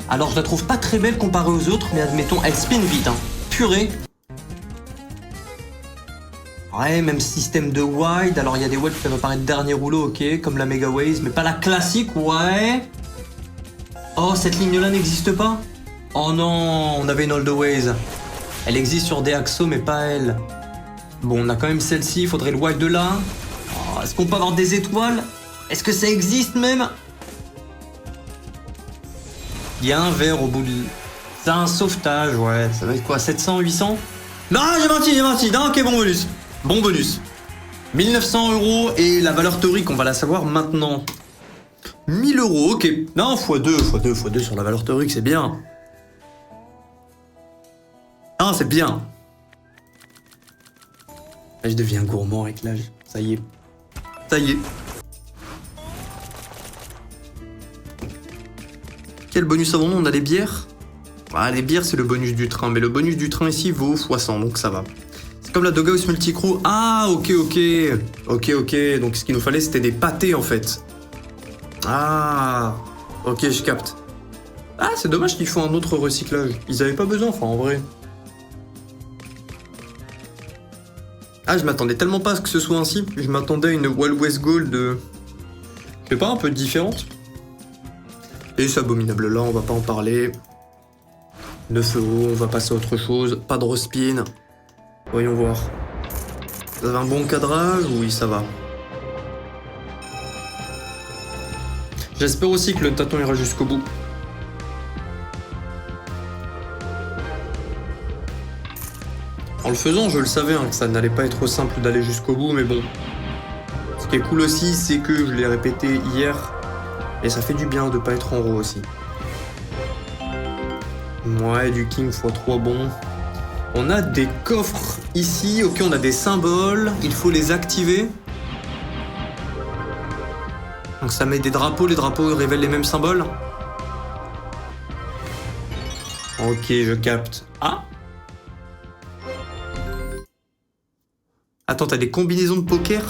A: Alors je la trouve pas très belle comparée aux autres, mais admettons, elle spin vite, hein. Purée. Ouais, même système de wide, alors il y a des waves qui peuvent apparaître dernier rouleau, ok, comme la Mega Waze, mais pas la classique, ouais. Oh, cette ligne-là n'existe pas? Oh non, on avait une All the Ways. Elle existe sur des Axos, mais pas elle. Bon, on a quand même celle-ci, il faudrait le wide de là. Oh, est-ce qu'on peut avoir des étoiles? Est-ce que ça existe même? Il y a un verre au bout de... C'est un sauvetage, ouais. Ça va être quoi, 700, 800? Non, j'ai menti. Non, ok, bon bonus. 1900 € et la valeur théorique, on va la savoir maintenant. 1000 €, ok. Non, x2 sur la valeur théorique, c'est bien. Non, c'est bien. Là, je deviens gourmand avec l'âge. Ça y est. Ça y est. Quel bonus avons-nous? On a des bières. Ah, les bières, c'est le bonus du train. Mais le bonus du train ici vaut x100, donc ça va. C'est comme la Doghouse Multicrew. Ah, ok. Ok. Donc ce qu'il nous fallait, c'était des pâtés, en fait. Ah, ok, je capte. Ah, c'est dommage qu'ils font un autre recyclage. Ils avaient pas besoin, enfin, en vrai. Ah, je m'attendais tellement pas à ce que ce soit ainsi. Je m'attendais à une Wild West Gold, je sais pas, un peu différente. Et c'est abominable, là, on va pas en parler. 9 €, on va passer à autre chose. Pas de respin. Voyons voir. Vous avez un bon cadrage? Oui, ça va. J'espère aussi que le tâton ira jusqu'au bout. En le faisant, je le savais que ça n'allait pas être simple d'aller jusqu'au bout, mais bon. Ce qui est cool aussi, c'est que je l'ai répété hier, et ça fait du bien de pas être en RAW aussi. Ouais, du King x3 bon. On a des coffres ici, ok, on a des symboles, il faut les activer. Donc ça met des drapeaux, les drapeaux révèlent les mêmes symboles. Ok, je capte. Ah! Attends, t'as des combinaisons de poker?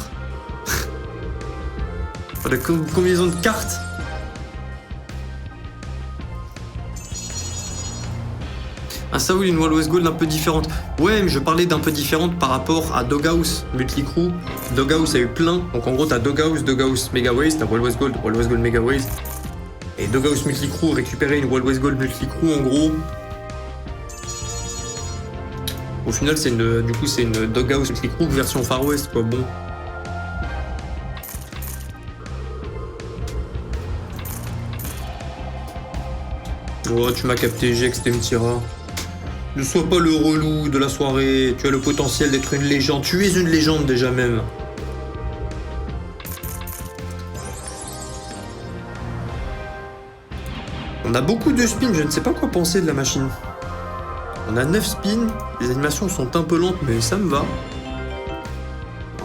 A: Des combinaisons de cartes? Ah ça oui, une Wild West Gold un peu différente. Ouais, mais je parlais d'un peu différente par rapport à Doghouse Multicrew. Doghouse a eu plein. Donc en gros, t'as Doghouse Mega Waste, t'as Wild West Gold Mega Waste. Et Doghouse Multicrew, récupérer une Wild West Gold Multicrew, en gros. Au final, c'est une Doghouse Multicrew version Far West, quoi. Bon. Oh, tu m'as capté, j'ai Tira. Ne sois pas le relou de la soirée, tu as le potentiel d'être une légende. Tu es une légende déjà même. On a beaucoup de spins, je ne sais pas quoi penser de la machine. On a 9 spins, les animations sont un peu lentes, mais ça me va.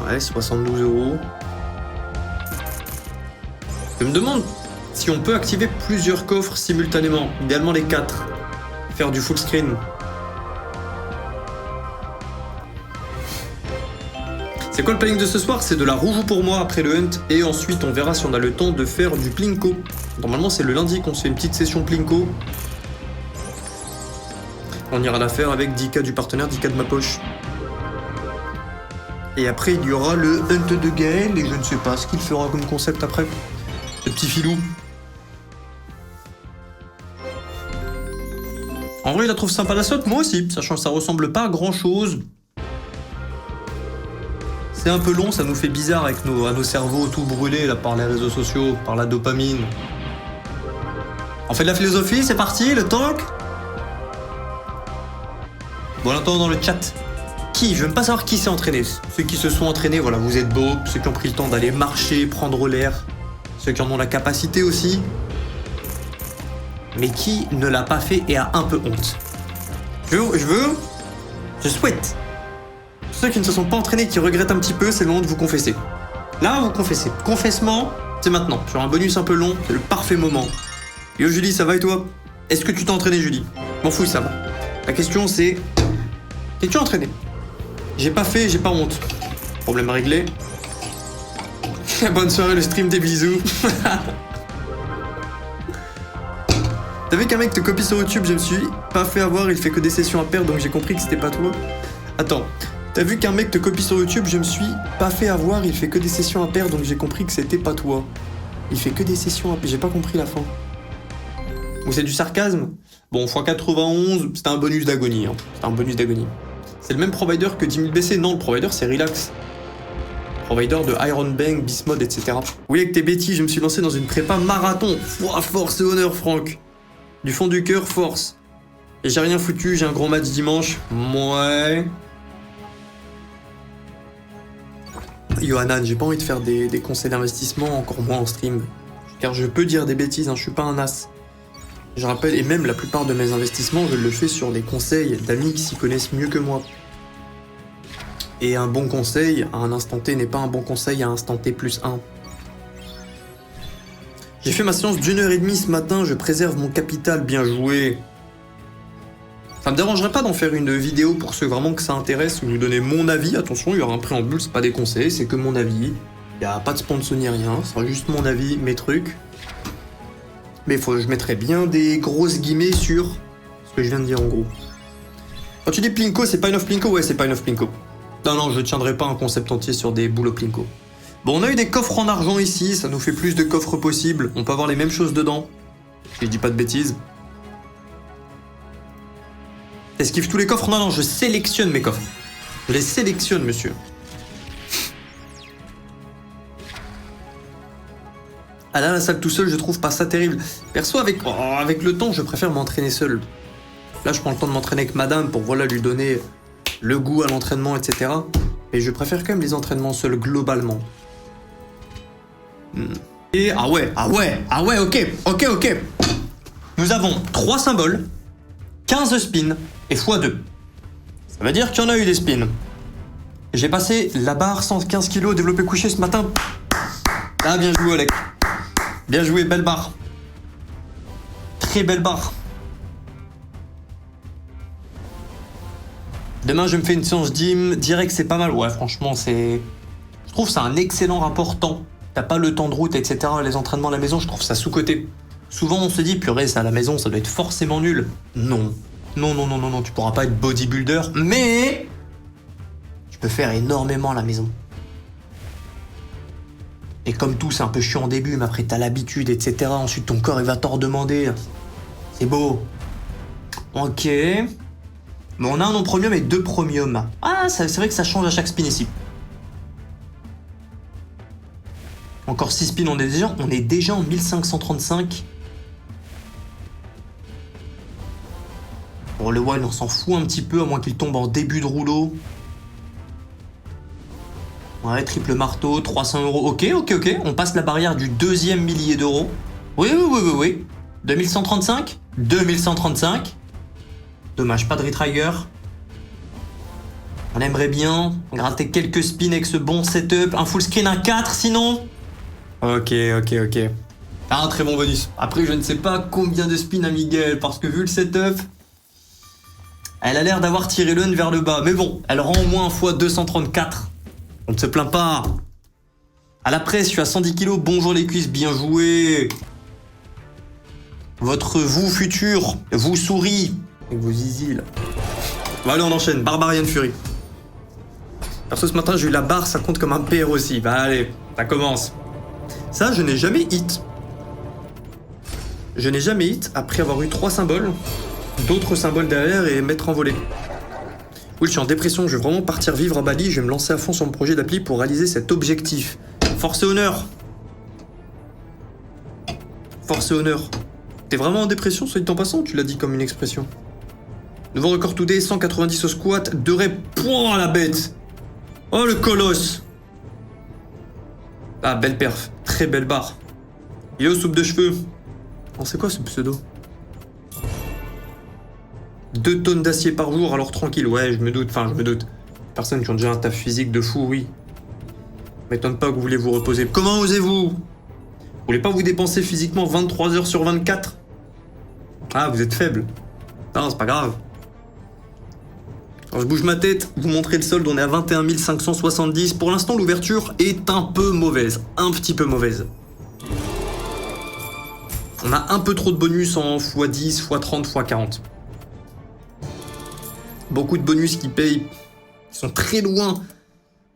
A: Ouais, 72 €. Je me demande si on peut activer plusieurs coffres simultanément, idéalement les 4. Faire du full screen. C'est quoi le planning de ce soir? C'est de la roujou pour moi après le hunt, et ensuite on verra si on a le temps de faire du plinko. Normalement c'est le lundi qu'on se fait une petite session plinko. On ira la faire avec 10K du partenaire, 10K de ma poche. Et après il y aura le hunt de Gaël, et je ne sais pas ce qu'il fera comme concept après. Le petit filou. En vrai, je la trouve sympa la saute, moi aussi, sachant que ça ressemble pas à grand chose. C'est un peu long, ça nous fait bizarre avec à nos cerveaux tout brûlés là, par les réseaux sociaux, par la dopamine. On fait de la philosophie, c'est parti, le talk. Bon, on entend dans le chat. Qui? Je veux même pas savoir qui s'est entraîné. Ceux qui se sont entraînés, voilà, vous êtes beaux. Ceux qui ont pris le temps d'aller marcher, prendre l'air. Ceux qui en ont la capacité aussi. Mais qui ne l'a pas fait et a un peu honte? Je souhaite. Ceux qui ne se sont pas entraînés, qui regrettent un petit peu, c'est le moment de vous confesser. Là, vous confessez. Confessement, c'est maintenant. Sur un bonus un peu long, c'est le parfait moment. Yo Julie, ça va et toi? Est-ce que tu t'es entraîné, Julie? M'en fous, ça va. La question c'est... T'es-tu entraîné? J'ai pas fait, j'ai pas honte. Problème réglé. Bonne soirée, le stream, des bisous. T'as vu qu'un mec te copie sur YouTube, je me suis pas fait avoir, il fait que des sessions à pair, donc j'ai compris que c'était pas toi. Attends, t'as vu qu'un mec te copie sur YouTube, je me suis pas fait avoir, il fait que des sessions à pair, donc j'ai compris que c'était pas toi. Il fait que des sessions à pair, j'ai pas compris la fin. Ou c'est du sarcasme? Bon, x91, c'était un bonus d'agonie, hein. C'était un bonus d'agonie. C'est le même provider que 10 000 BC, non, le provider c'est Relax. Provider de Iron Bang, Bismod, etc. Oui, avec tes bêtises, je me suis lancé dans une prépa marathon. Ouah, force et honneur, Franck. Du fond du cœur, force. Et j'ai rien foutu, j'ai un gros match dimanche. Ouais. Yohanan, j'ai pas envie de faire des conseils d'investissement, encore moins en stream. Car je peux dire des bêtises, hein, je suis pas un as. Je rappelle, et même la plupart de mes investissements, je le fais sur des conseils d'amis qui s'y connaissent mieux que moi. Et un bon conseil à un instant T n'est pas un bon conseil à un instant T plus 1. J'ai fait ma séance d'1h30 ce matin, je préserve mon capital, bien joué. Ça me dérangerait pas d'en faire une vidéo pour ceux vraiment que ça intéresse, où je vous donner mon avis. Attention, il y aura un préambule, c'est pas des conseils, c'est que mon avis. Il n'y a pas de sponsor ni rien, ce sera juste mon avis, mes trucs. Mais je mettrai bien des grosses guillemets sur ce que je viens de dire en gros. Quand tu dis Plinko, c'est pas enough Plinko? Ouais, c'est pas enough Plinko. Non, je tiendrai pas un concept entier sur des boulots Plinko. Bon, on a eu des coffres en argent ici, ça nous fait plus de coffres possibles. On peut avoir les mêmes choses dedans. Je dis pas de bêtises. Esquive tous les coffres? Non, je sélectionne mes coffres. Je les sélectionne, monsieur. Ah là, la salle tout seul, je trouve pas ça terrible. Perso, avec le temps, je préfère m'entraîner seul. Là, je prends le temps de m'entraîner avec madame pour lui donner le goût à l'entraînement, etc. Mais je préfère quand même les entraînements seuls globalement. Et ok. Nous avons 3 symboles, 15 spins et x2. Ça veut dire qu'il y en a eu des spins. J'ai passé la barre 115 kg développé couché ce matin. Ah, bien joué, Alec. Bien joué, belle barre. Très belle barre. Demain, je me fais une séance gym. Direct, c'est pas mal. Ouais, franchement, je trouve ça un excellent rapport temps. T'as pas le temps de route, etc. Les entraînements à la maison, je trouve ça sous-coté. Souvent, on se dit, purée, ça à la maison, ça doit être forcément nul. Non, tu pourras pas être bodybuilder, mais tu peux faire énormément à la maison. Et comme tout, c'est un peu chiant au début, mais après t'as l'habitude, etc. Ensuite, ton corps, il va t'en redemander. C'est beau. Ok. Mais on a un non premium et 2 premium. Ah, c'est vrai que ça change à chaque spin ici. Encore 6 spins, on est déjà en 1535. Bon, le one, on s'en fout un petit peu, à moins qu'il tombe en début de rouleau. Ouais, triple marteau, 300 €. Ok. On passe la barrière du 2e millier d'euros. Oui. 2135. Dommage, pas de retrigger. On aimerait bien gratter quelques spins avec ce bon setup. Un full screen, un 4 sinon. Ok. Ah, un très bon bonus. Après, je ne sais pas combien de spins à Miguel, parce que vu le setup, elle a l'air d'avoir tiré l'un vers le bas. Mais bon, elle rend au moins un fois 234. On ne se plaint pas. À la presse, je suis à 110 kg. Bonjour les cuisses, bien joué. Votre vous futur vous sourit. Avec vos zizi là. Bon, allez, on enchaîne. Barbarian Fury. Perso, ce matin, j'ai eu la barre, ça compte comme un PR aussi. Bah allez, ça commence. Ça, je n'ai jamais hit. Je n'ai jamais hit après avoir eu 3 symboles, d'autres symboles derrière et m'être envolé. Oui, je suis en dépression, je vais vraiment partir vivre à Bali, je vais me lancer à fond sur mon projet d'appli pour réaliser cet objectif. Force et honneur. Force et honneur. T'es vraiment en dépression, soit dit en passant, ou tu l'as dit comme une expression? Nouveau record today, 190 au squat, 2 reps, point la bête. Oh le colosse. Ah, belle perf, très belle barre. Yo, soupe de cheveux. Oh, c'est quoi ce pseudo? 2 tonnes d'acier par jour, alors tranquille, ouais, je me doute. Personnes qui ont déjà un taf physique de fou, oui. M'étonne pas que vous voulez vous reposer. Comment osez-vous? Vous voulez pas vous dépenser physiquement 23 heures sur 24? Ah, vous êtes faible. Non, c'est pas grave. Alors je bouge ma tête, vous montrez le solde, on est à 21 570. Pour l'instant, l'ouverture est un peu mauvaise. Un petit peu mauvaise. On a un peu trop de bonus en x10, x30, x40. Beaucoup de bonus qui payent, qui sont très loin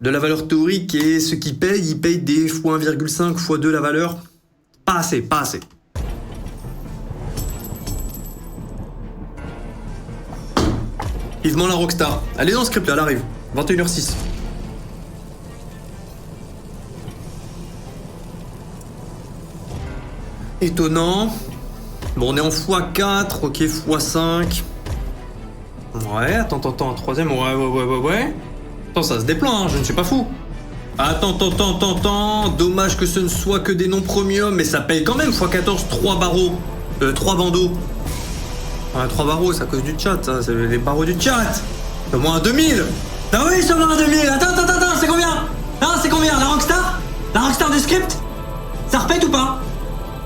A: de la valeur théorique, et ceux qui payent, ils payent des x1,5, x2 la valeur. Pas assez. Vivement la Rockstar. Allez dans ce script là, elle arrive. 21h06. Étonnant. Bon, on est en x4, ok, x5. Ouais, attends, un troisième, ouais. Attends, ça se déploie, hein, je ne suis pas fou. Attends. Dommage que ce ne soit que des noms premium, mais ça paye quand même x14, 3 barreaux. 3 bandeaux. 3 barreaux, c'est à cause du chat, ça. C'est les barreaux du chat. C'est au moins un 2000. Ah oui, c'est au moins un 2000. Attends, c'est combien? Ah, c'est combien? La Rockstar? La Rockstar du script? Ça repète ou pas?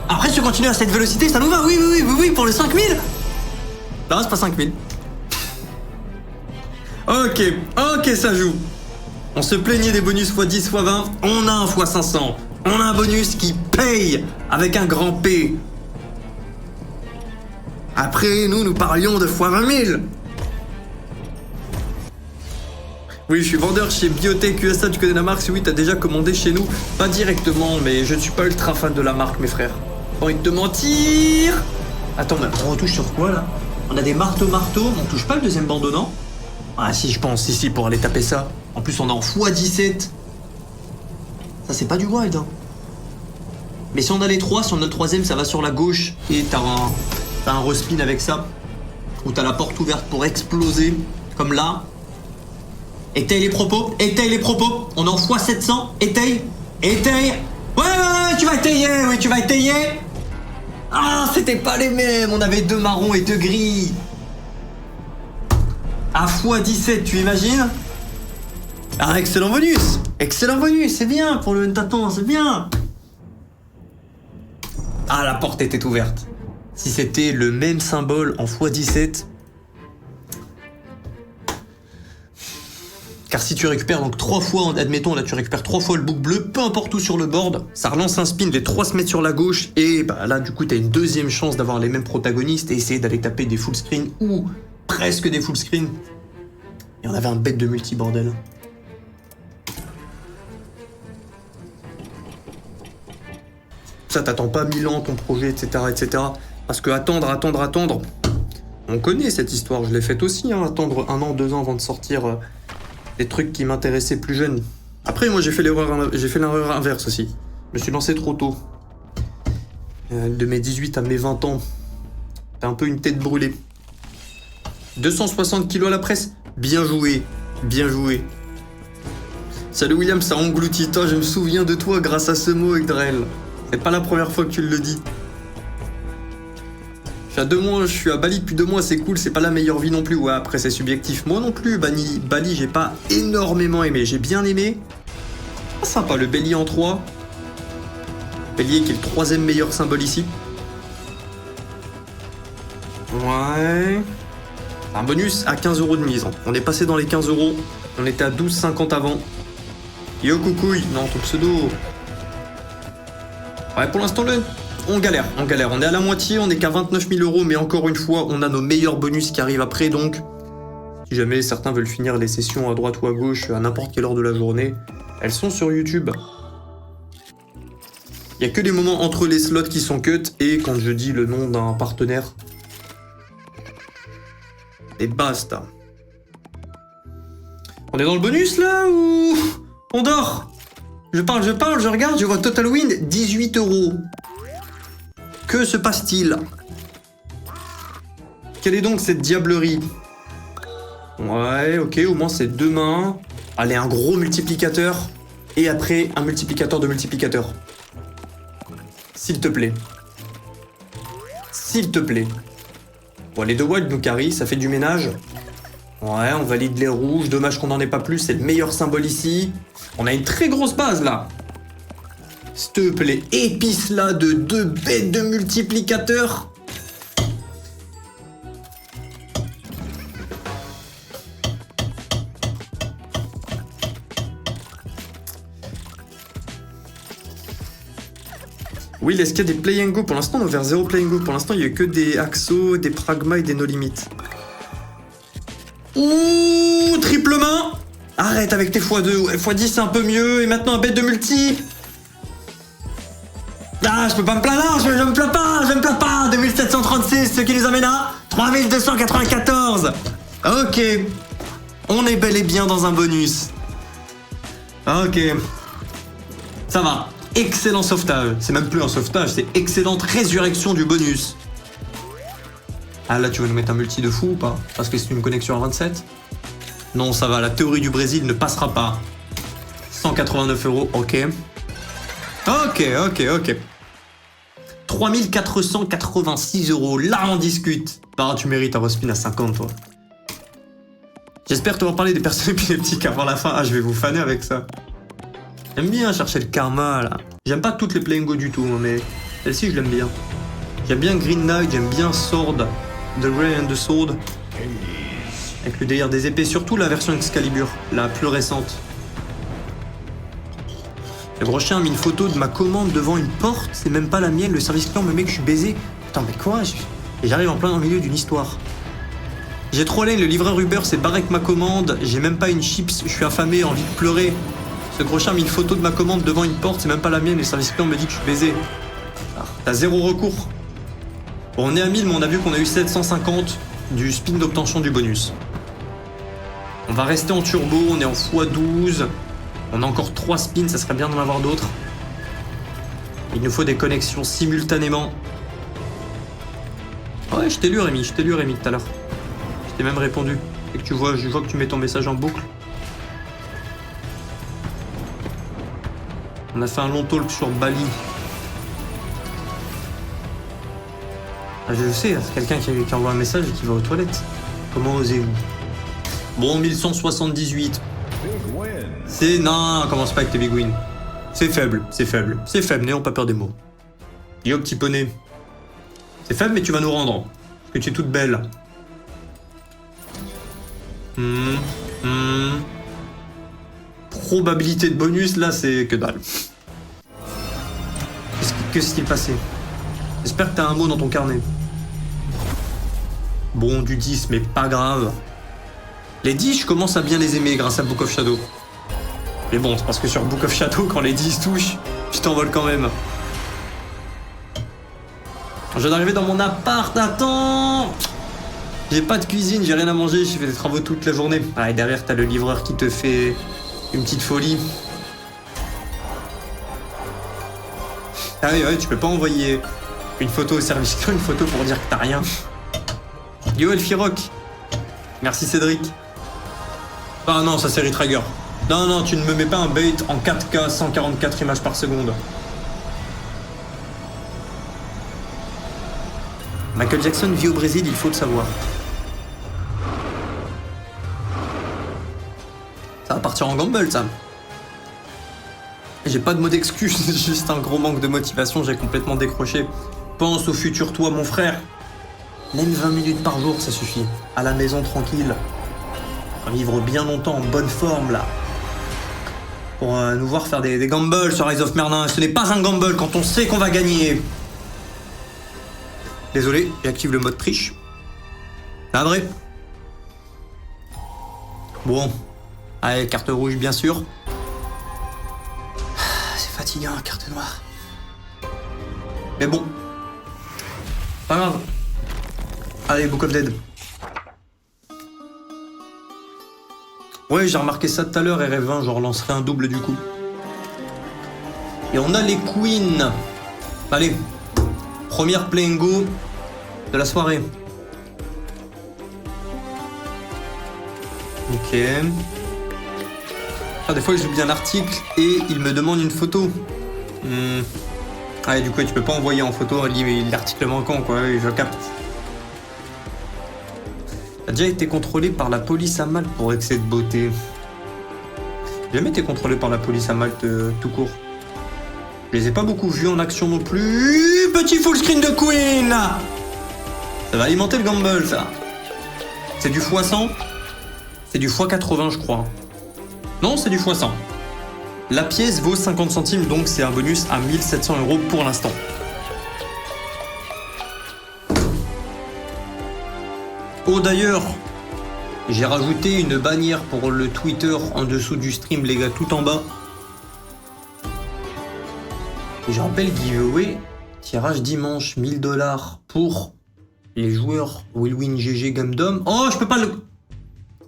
A: Après, si tu continues à cette vélocité, ça nous va. Oui, pour les 5000. Non, c'est pas 5000. Ok, ça joue. On se plaignait des bonus x10, x20. On a un x500. On a un bonus qui paye avec un grand P. Après, nous parlions de x20 000. Oui, je suis vendeur chez Biotech USA, tu connais la marque? Oui, t'as déjà commandé chez nous. Pas directement, mais je ne suis pas ultra fan de la marque, mes frères. Pas envie de te mentir. Attends, mais on retouche sur quoi, là? On a des marteaux, on touche pas le deuxième bandeau, non? Ah si, je pense, si, pour aller taper ça. En plus, on est en x17. Ça, c'est pas du wild, hein. Mais si on a les 3, sur notre troisième, ça va sur la gauche. Et t'as un respin avec ça. Où t'as la porte ouverte pour exploser, comme là. Étaye les propos. On est en x700. Étaye. Ouais, tu vas étayer. Ah, c'était pas les mêmes. On avait 2 marrons et 2 gris. À x17, tu imagines? Ah, excellent bonus, c'est bien pour le tâton, c'est bien. Ah, la porte était ouverte. Si c'était le même symbole en x17... Car si tu récupères donc 3 fois, admettons là tu récupères 3 fois le bouc bleu, peu importe où sur le board, ça relance un spin, les 3 se mettent sur la gauche, et bah là du coup t'as une deuxième chance d'avoir les mêmes protagonistes et essayer d'aller taper des full screen ou presque des full screen. Et on avait un bête de multi bordel. Ça t'attends pas 1000 ans ton projet, etc. Parce que attendre. On connaît cette histoire, je l'ai faite aussi, hein, attendre 1 an, 2 ans avant de sortir des trucs qui m'intéressaient plus jeune. Après, moi j'ai fait l'erreur inverse aussi. Je me suis lancé trop tôt. De mes 18 à mes 20 ans. T'as un peu une tête brûlée. 260 kilos à la presse. Bien joué. Salut William, ça engloutit. Toi, je me souviens de toi grâce à ce mot, Egdrel. C'est pas la première fois que tu le dis. Je suis à Bali depuis 2 mois, c'est cool, c'est pas la meilleure vie non plus. Ouais, après c'est subjectif. Moi non plus, Bali, j'ai pas énormément aimé. J'ai bien aimé. Ah, sympa, le bélier en 3. Bélier qui est le 3ème meilleur symbole ici. Ouais. Un bonus à 15 € de mise. On est passé dans les 15 €. On était à 12,50 avant. Yo coucouille, non ton pseudo. Ouais, pour l'instant on galère. On est à la moitié, on est qu'à 29 000 €, mais encore une fois, on a nos meilleurs bonus qui arrivent après, donc si jamais certains veulent finir les sessions à droite ou à gauche à n'importe quelle heure de la journée, elles sont sur YouTube. Il y a que des moments entre les slots qui sont cut et quand je dis le nom d'un partenaire. Et basta. On est dans le bonus là ou on dort? Je parle, je regarde, je vois Total Win 18 €. Que se passe-t-il? Quelle est donc cette diablerie? Ouais, ok, au moins c'est 2 mains. Allez, un gros multiplicateur. Et après, un multiplicateur de multiplicateur. S'il te plaît. Bon, les 2 wild nous carry, ça fait du ménage. Ouais, on valide les rouges. Dommage qu'on n'en ait pas plus, c'est le meilleur symbole ici. On a une très grosse base là. S'il te plaît, épice là de 2 bêtes de multiplicateurs. Oui, est-ce qu'il y a des play and go? Pour l'instant, on est vers 0 play and go. Pour l'instant, il n'y a que des Axo, des Pragma et des No Limit. Ouh, triple main. Arrête avec tes x2. Ouais, x10, c'est un peu mieux. Et maintenant, un bête de multi. Ah, je peux pas me plaindre, je me plains pas, 2736, ce qui nous amène à 3294. Ok, on est bel et bien dans un bonus. Ok, ça va, excellent sauvetage, c'est même plus un sauvetage, c'est excellente résurrection du bonus. Ah là, tu veux nous mettre un multi de fou ou pas? Parce que c'est une connexion à 27? Non, ça va, la théorie du Brésil ne passera pas. 189 €, ok. Ok. 3486 €, là on discute. Bah, tu mérites un respin à 50, toi. J'espère te parler des personnes épileptiques avant la fin. Ah, je vais vous faner avec ça. J'aime bien chercher le karma, là. J'aime pas toutes les play and go du tout, mais celle-ci, je l'aime bien. J'aime bien Green Knight, j'aime bien Sword, The Ray and the Sword. Avec le délire des épées, surtout la version Excalibur, la plus récente. Le gros chien a mis une photo de ma commande devant une porte, c'est même pas la mienne, le service client me met que je suis baisé. Attends, mais quoi? Et j'arrive en plein milieu d'une histoire. J'ai trollé, le livreur Uber s'est barré avec ma commande, j'ai même pas une chips, je suis affamé, envie de pleurer. Ce gros chien a mis une photo de ma commande devant une porte, c'est même pas la mienne, le service client me dit que je suis baisé. Ah, t'as zéro recours. Bon, on est à 1000, mais on a vu qu'on a eu 750 du spin d'obtention du bonus. On va rester en turbo, on est en x12. On a encore 3 spins, ça serait bien d'en avoir d'autres. Il nous faut des connexions simultanément. Ouais, je t'ai lu Rémi tout à l'heure. Je t'ai même répondu. Et que je vois que tu mets ton message en boucle. On a fait un long talk sur Bali. Ah, je sais, c'est quelqu'un qui envoie un message et qui va aux toilettes. Comment osez-vous? Bon, 1178. C'est... Non, commence pas avec tes big wins. C'est faible. N'ayons pas peur des mots. Yo, petit poney. C'est faible, mais tu vas nous rendre. Parce que tu es toute belle. Probabilité de bonus, là, c'est que dalle. Qu'est-ce qui est passé? J'espère que t'as un mot dans ton carnet. Bon, du 10, mais pas grave. Les 10, je commence à bien les aimer grâce à Book of Shadow. Mais bon, c'est parce que sur Book of Shadow, quand les 10 touchent, tu t'envoles quand même. Je viens d'arriver dans mon appart, attends! J'ai pas de cuisine, j'ai rien à manger, j'ai fait des travaux toute la journée. Ah, et derrière, t'as le livreur qui te fait une petite folie. Ah oui, ouais, tu peux pas envoyer une photo au service client, une photo pour dire que t'as rien. Yo, Elfirock. Merci, Cédric. Ah non, ça c'est Retrigger. Non, tu ne me mets pas un bait en 4K, 144 images par seconde. Michael Jackson vit au Brésil, il faut le savoir. Ça va partir en gamble, ça. J'ai pas de mot d'excuse, juste un gros manque de motivation, j'ai complètement décroché. Pense au futur toi, mon frère. Même 20 minutes par jour, ça suffit. À la maison, tranquille. Vivre bien longtemps, en bonne forme, là. Pour nous voir faire des gambles sur Rise of Merlin. Ce n'est pas un gamble quand on sait qu'on va gagner. Désolé, j'active le mode triche. Navré. Bon. Allez, carte rouge, bien sûr. C'est fatigant, carte noire. Mais bon. Pas grave. Allez, Book of Dead. Ouais, j'ai remarqué ça tout à l'heure, RF20, je relancerai un double du coup. Et on a les queens. Allez, première play and go de la soirée. Ok. Ah, des fois, j'oublie un article et il me demande une photo. Ah, et du coup, tu peux pas envoyer en photo l'article manquant, quoi, je capte. T'as déjà été contrôlé par la police à Malte pour excès de beauté. J'ai jamais été contrôlé par la police à Malte tout court. Je les ai pas beaucoup vus en action non plus. Petit full screen de Queen. Ça va alimenter le gamble, ça. C'est du x100. C'est du x80, je crois. Non, c'est du x100. La pièce vaut 50 centimes, donc c'est un bonus à 1700 € pour l'instant. Oh d'ailleurs, j'ai rajouté une bannière pour le Twitter en dessous du stream, les gars, tout en bas. Et je rappelle, giveaway, tirage dimanche, 1000 $ pour les joueurs Will Win GG Gumdom. Oh, je peux pas le...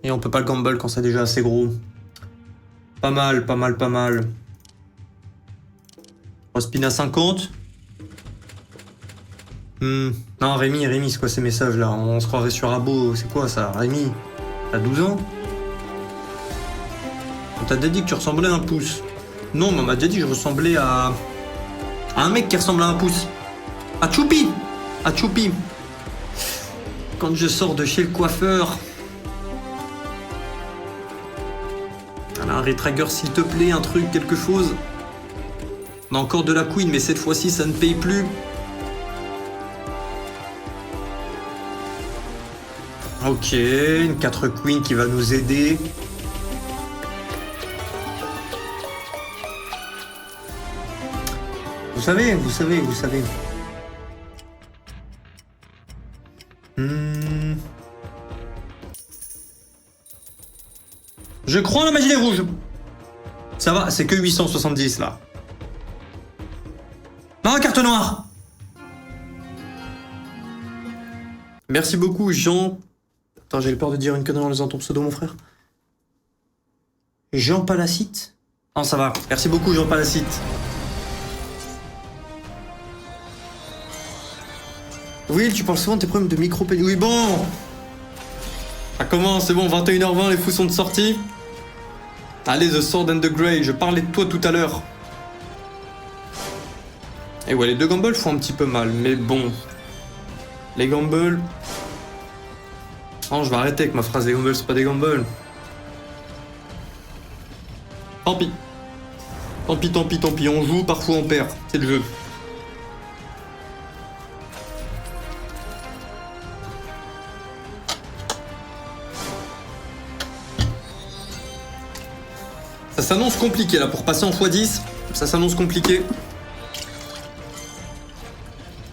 A: Et on peut pas le gamble quand c'est déjà assez gros. Pas mal. Spin à 50. Non, Rémi, c'est quoi ces messages-là? On se croirait sur Abo, c'est quoi ça? Rémi, t'as 12 ans? t'as déjà dit que tu ressemblais à un pouce. Non, mais on m'a déjà dit que je ressemblais à un mec qui ressemble à un pouce. À Choupi. À Choupi. Quand je sors de chez le coiffeur. Un rétrageur s'il te plaît, un truc, quelque chose. On a encore de la queen, mais cette fois-ci ça ne paye plus. Ok, une 4 queen qui va nous aider. Vous savez. Je crois en la magie des rouges. Ça va, c'est que 870 là. Non, carte noire. Merci beaucoup, Jean. Attends, j'ai peur de dire une connerie en lisant ton pseudo, mon frère. Jean Palacite. Non, ça va. Merci beaucoup, Jean Palacite. Oui, tu parles souvent de tes problèmes de micro-pénis. Oui, bon. Ça commence, c'est bon, 21h20, les fous sont de sortie. Allez, The Sword and the Grey, je parlais de toi tout à l'heure. Et ouais, les deux gambles font un petit peu mal, mais bon. Les gambles... Non, je vais arrêter avec ma phrase, les gambles, c'est pas des gambles. Tant pis. Tant pis, on joue, parfois on perd, c'est le jeu. Ça s'annonce compliqué là, pour passer en x10, ça s'annonce compliqué.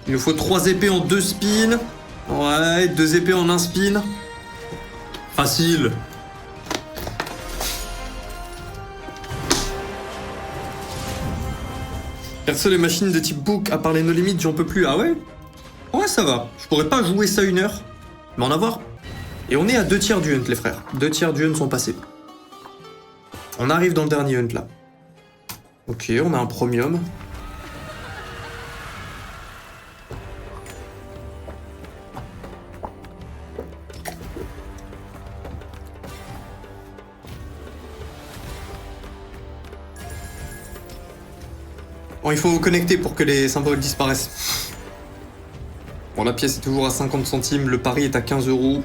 A: Il nous faut 3 épées en 2 spins. Ouais, 2 épées en 1 spin. Facile. Perso, les machines de type book, à part les no limit, j'en peux plus. Ah ouais? Ouais, ça va. Je pourrais pas jouer ça 1 heure, mais en avoir. Et on est à 2 tiers du hunt, les frères. 2 tiers du hunt sont passés. On arrive dans le dernier hunt, là. Ok, on a un premium. Bon, il faut vous connecter pour que les symboles disparaissent. Bon, la pièce est toujours à 50 centimes, le pari est à 15 €.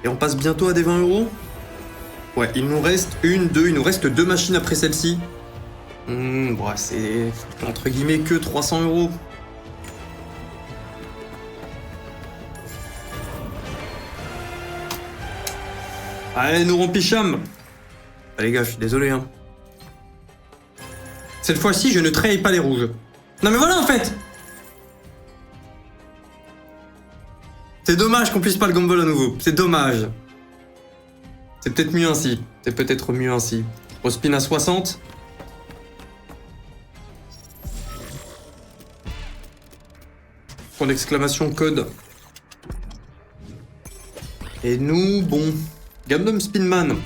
A: Et on passe bientôt à des 20 €. Ouais, il nous reste il nous reste 2 machines après celle-ci. Ouais, c'est entre guillemets que 300 €. Allez, nous rempicham. Ah, les gars, je suis désolé, hein. Cette fois-ci, je ne trahis pas les rouges. Non mais voilà en fait. C'est dommage qu'on puisse pas le gamble à nouveau. C'est dommage. C'est peut-être mieux ainsi. C'est peut-être mieux ainsi. Au spin à 60. Point d'exclamation code. Et nous, bon. Gundam Spinman.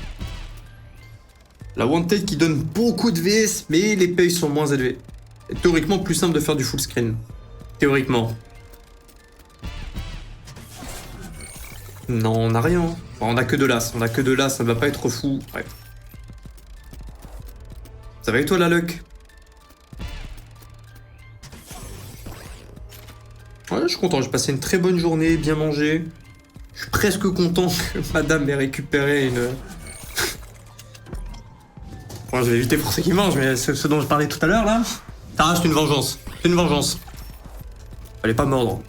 A: La Wanted qui donne beaucoup de VS, mais les payes sont moins élevées. C'est théoriquement plus simple de faire du full screen. Théoriquement. Non, on n'a rien. On a que de l'as. On a que de l'as, ça ne va pas être fou. Ouais. Ça va et toi la luck? Ouais, je suis content. J'ai passé une très bonne journée, bien mangé. Je suis presque content que madame ait récupéré une... Bon, je vais éviter pour ceux qui mangent, mais ce dont je parlais tout à l'heure, là... Ah, c'est une vengeance. C'est une vengeance. Fallait pas mordre.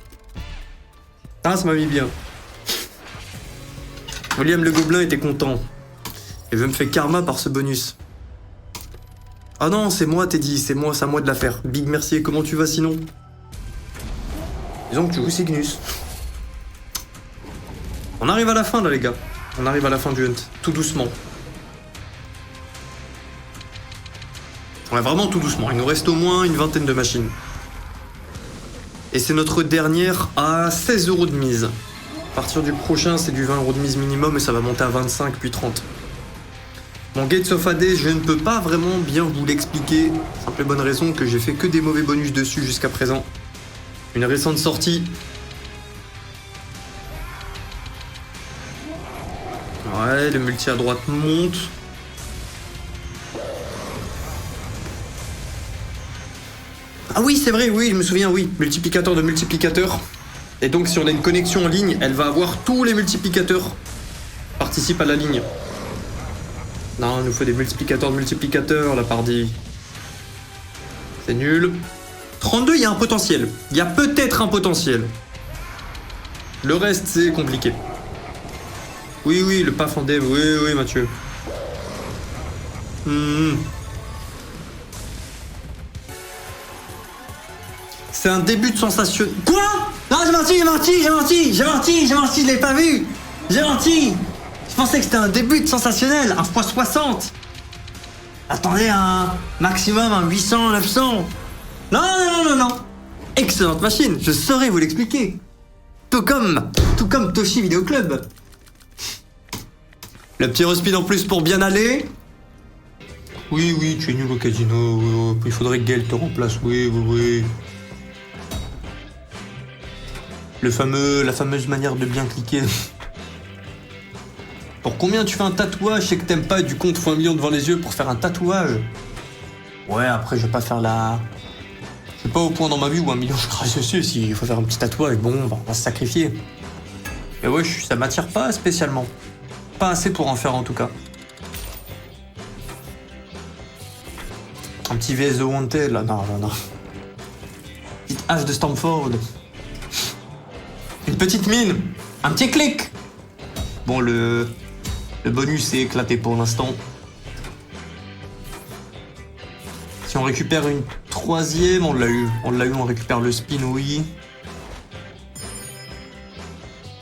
A: Ah, ça m'a mis bien. William le Gobelin était content. Il veut me faire karma par ce bonus. Ah non, c'est moi, Teddy. C'est moi, c'est à moi de la faire. Big merci. Comment tu vas, sinon? Disons que tu joues Cygnus. On arrive à la fin, là, les gars. On arrive à la fin du hunt. Tout doucement. Ouais, vraiment tout doucement. Il nous reste au moins une vingtaine de machines. Et c'est notre dernière à 16 € de mise. À partir du prochain, c'est du 20 € de mise minimum et ça va monter à 25 puis 30. Mon Gates of AD, je ne peux pas vraiment bien vous l'expliquer. Simple et bonne raison que j'ai fait que des mauvais bonus dessus jusqu'à présent. Une récente sortie. Ouais, le multi à droite monte. Ah oui, c'est vrai, oui, je me souviens, oui. Multiplicateur de multiplicateurs. Et donc, si on a une connexion en ligne, elle va avoir tous les multiplicateurs qui participent à la ligne. Non, il nous faut des multiplicateurs de multiplicateurs, la partie. C'est nul. 32, il y a un potentiel. Il y a peut-être un potentiel. Le reste, c'est compliqué. Oui, oui, le paf en dev. Oui, oui, Mathieu. C'est un début de sensation. Quoi? Non, j'ai menti, je l'ai pas vu. J'ai menti. Je pensais que c'était un début de sensationnel, un x60. Attendez, un maximum, un 800, 900. Non. Excellente machine, je saurais vous l'expliquer. Tout comme Toshi Video Club. Le petit respin en plus pour bien aller. Oui, tu es nul au casino. Il faudrait que Gaël te remplace. Oui. La fameuse manière de bien cliquer. Pour combien tu fais un tatouage? Je sais que t'aimes pas, du coup on te faut 1 million devant les yeux pour faire un tatouage. Ouais, après je vais pas faire la... Je suis pas au point dans ma vie où 1 million je crache dessus. S'il faut faire un petit tatouage, bon, bah, on va se sacrifier. Mais ouais, ça m'attire pas spécialement. Pas assez pour en faire en tout cas. Un petit VS de Wanted là, non. Petite hache de Stamford. Une petite mine. Un petit clic. Bon, le bonus est éclaté pour l'instant. Si on récupère une 3e, on l'a eu, on récupère le spin, oui.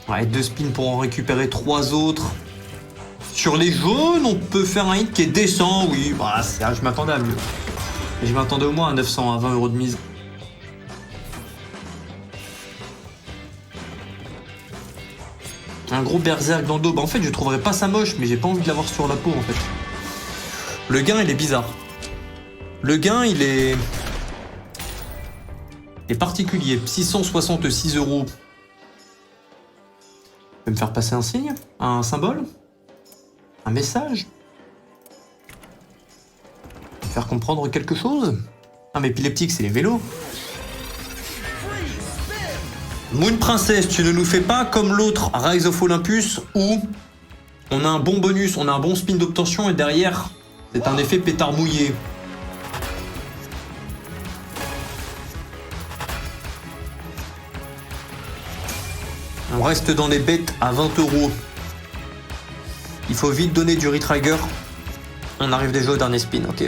A: Ouais, 2 spins pour en récupérer 3 autres. Sur les jaunes, on peut faire un hit qui est décent, oui. Bah, je m'attendais à mieux. Et je m'attendais au moins à 900, à 20 € de mise. Un gros berserk dans le dos. Bah en fait, je trouverais pas ça moche, mais j'ai pas envie de l'avoir sur la peau en fait. Le gain, il est bizarre. Le gain, il est particulier. 666 €. Je vais me faire passer un signe, un symbole, un message. Faire comprendre quelque chose. Ah, mais épileptique, c'est les vélos. Moon Princess, tu ne nous fais pas comme l'autre Rise of Olympus où on a un bon bonus, on a un bon spin d'obtention et derrière, c'est un effet pétard mouillé. On reste dans les bêtes à 20 €. Il faut vite donner du retrigger. On arrive déjà au dernier spin, ok.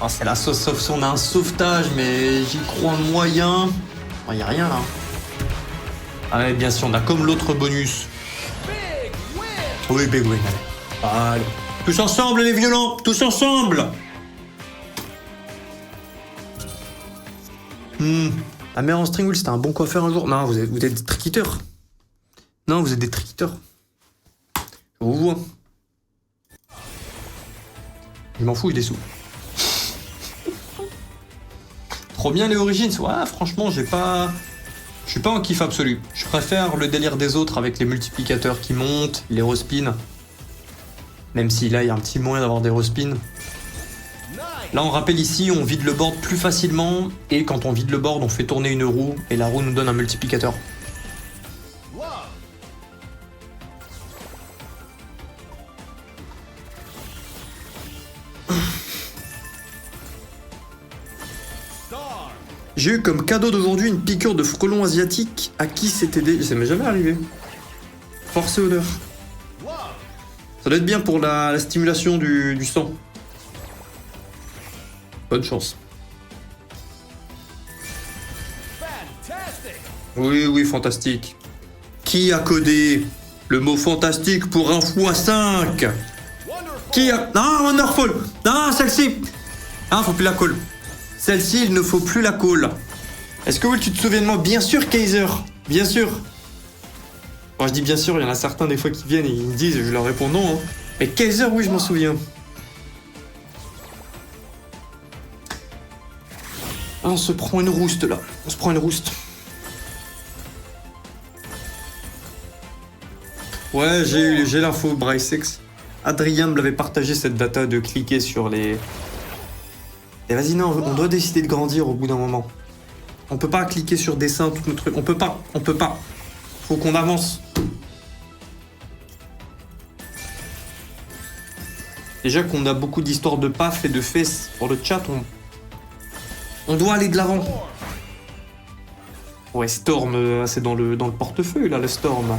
A: Oh, c'est la sauce, sauf si on a un sauvetage, mais j'y crois moyen. Oh, y a rien là. Ah ouais, bien sûr, on a comme l'autre bonus. Oui, big win. Allez. Tous ensemble, les violents, tous ensemble. La mère en string wheel, c'était un bon coiffeur un jour. Non, vous êtes des trickiteurs. Non, vous êtes des trickiteurs. Je vous vois. Je m'en fous, j'ai des sous. Trop bien les Origins. Ouais, franchement, je suis pas en kiff absolu. Je préfère le délire des autres avec les multiplicateurs qui montent, les respins. Même si là, il y a un petit moyen d'avoir des respins. Là, on rappelle ici, on vide le board plus facilement. Et quand on vide le board, on fait tourner une roue. Et la roue nous donne un multiplicateur. J'ai eu comme cadeau d'aujourd'hui une piqûre de frelon asiatique. À qui c'était Ça m'est jamais arrivé. Force et honneur. Ça doit être bien pour la stimulation du sang. Bonne chance. Oui, fantastique. Qui a codé le mot fantastique pour un x5? Qui a... Non, Wonderful. Non, celle-ci. Ah, faut plus la call. Celle-ci, il ne faut plus la call. Est-ce que oui, tu te souviens de moi? Bien sûr, Kaiser. Bien sûr. Moi, je dis bien sûr, il y en a certains des fois qui viennent et ils me disent, je leur réponds non. Hein. Mais Kaiser, oui, je m'en souviens. Ah, on se prend une rouste, là. On se prend une rouste. Ouais, j'ai l'info, Brycex. Adrien me l'avait partagé, cette data de cliquer sur les Et vas-y, non, on doit décider de grandir au bout d'un moment. On peut pas cliquer sur dessin, tout notre truc. On peut pas. Faut qu'on avance. Déjà qu'on a beaucoup d'histoires de paf et de fesses pour le chat, on doit aller de l'avant. Ouais, Storm, c'est dans le portefeuille, là, le Storm.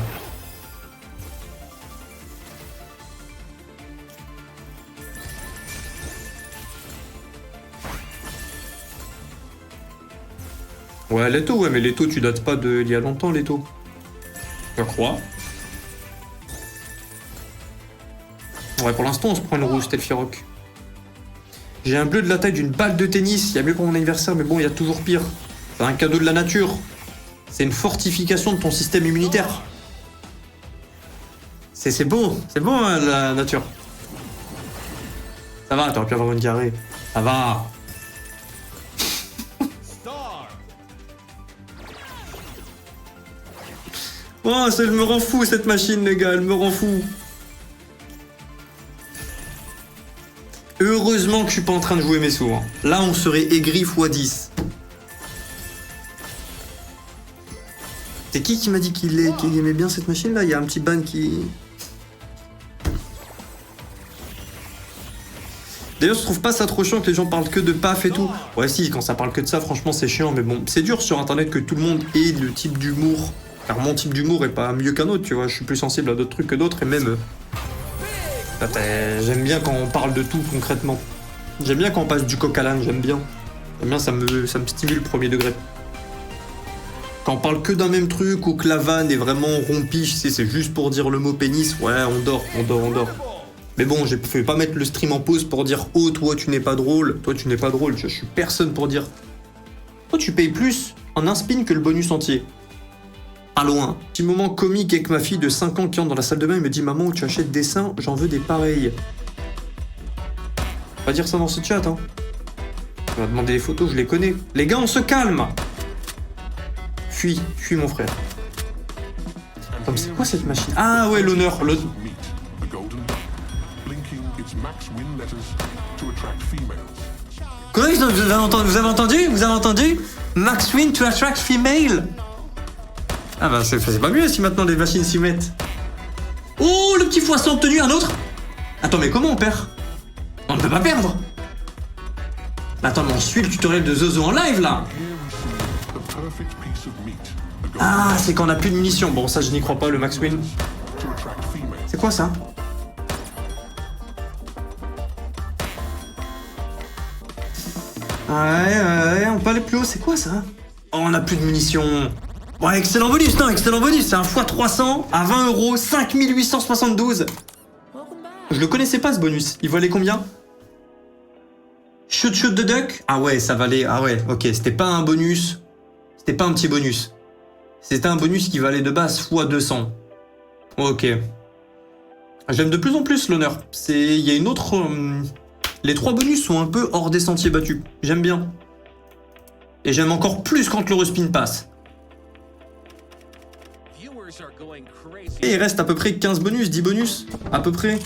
A: Ouais, Leto, ouais, mais Leto, tu dates pas d'il y a longtemps, Leto. Je crois. Ouais, pour l'instant, on se prend une rouge, Stelfiroc. J'ai un bleu de la taille d'une balle de tennis. Il y a mieux pour mon anniversaire, mais bon, il y a toujours pire. C'est un cadeau de la nature. C'est une fortification de ton système immunitaire. C'est beau, hein, la nature. Ça va, t'aurais pu avoir une carrée. Ça va. Oh, ça me rend fou cette machine, les gars, elle me rend fou. Heureusement que je suis pas en train de jouer mes sous. Hein. Là, on serait aigri x10. C'est qui m'a dit qu'il aimait bien cette machine là? Il y a un petit ban qui... D'ailleurs, je trouve pas ça trop chiant que les gens parlent que de paf et tout. Ouais, si, quand ça parle que de ça, franchement, c'est chiant. Mais bon, c'est dur sur internet que tout le monde ait le type d'humour. Car mon type d'humour est pas mieux qu'un autre, tu vois. Je suis plus sensible à d'autres trucs que d'autres et même... J'aime bien quand on parle de tout concrètement. J'aime bien quand on passe du coq à l'âne, j'aime bien. J'aime bien, ça me stimule premier degré. Quand on parle que d'un même truc ou que la vanne est vraiment rompiche, c'est juste pour dire le mot pénis, ouais, on dort. Mais bon, je vais pas mettre le stream en pause pour dire « Oh, toi, tu n'es pas drôle. Toi, tu n'es pas drôle. » Je suis personne pour dire « Toi, tu payes plus en un spin que le bonus entier. » Pas loin. Petit moment comique avec ma fille de 5 ans qui entre dans la salle de bain et me dit « Maman, où tu achètes des seins, j'en veux des pareils. » Pas dire ça dans ce chat, hein. On va demander les photos, je les connais. Les gars, on se calme. Fuis mon frère. Attends, mais c'est quoi cette machine? Ah ouais, l'honneur. Quoi? Vous avez entendu? Max Win to attract female. Ah bah c'est pas mieux si maintenant les machines s'y mettent. Oh, le petit poisson obtenu, un autre. Attends, mais comment on perd? On ne peut pas perdre. Attends, mais on suit le tutoriel de Zozo en live là. Ah, c'est quand on a plus de munitions. Bon, ça je n'y crois pas, le Max Win. C'est quoi ça? Ouais, on peut aller plus haut, c'est quoi ça? Oh, on a plus de munitions. Ouais, excellent bonus, c'est un x300 à 20 €, 5872. Je le connaissais pas ce bonus, il valait combien? Shoot de duck? Ah ouais, ça valait, ah ouais, ok, c'était pas un bonus, c'était pas un petit bonus. C'était un bonus qui valait de base x200. Ok. J'aime de plus en plus l'honneur, il y a une autre... Les 3 bonus sont un peu hors des sentiers battus, j'aime bien. Et j'aime encore plus quand le respin passe. Et il reste à peu près 15 bonus, 10 bonus, à peu près.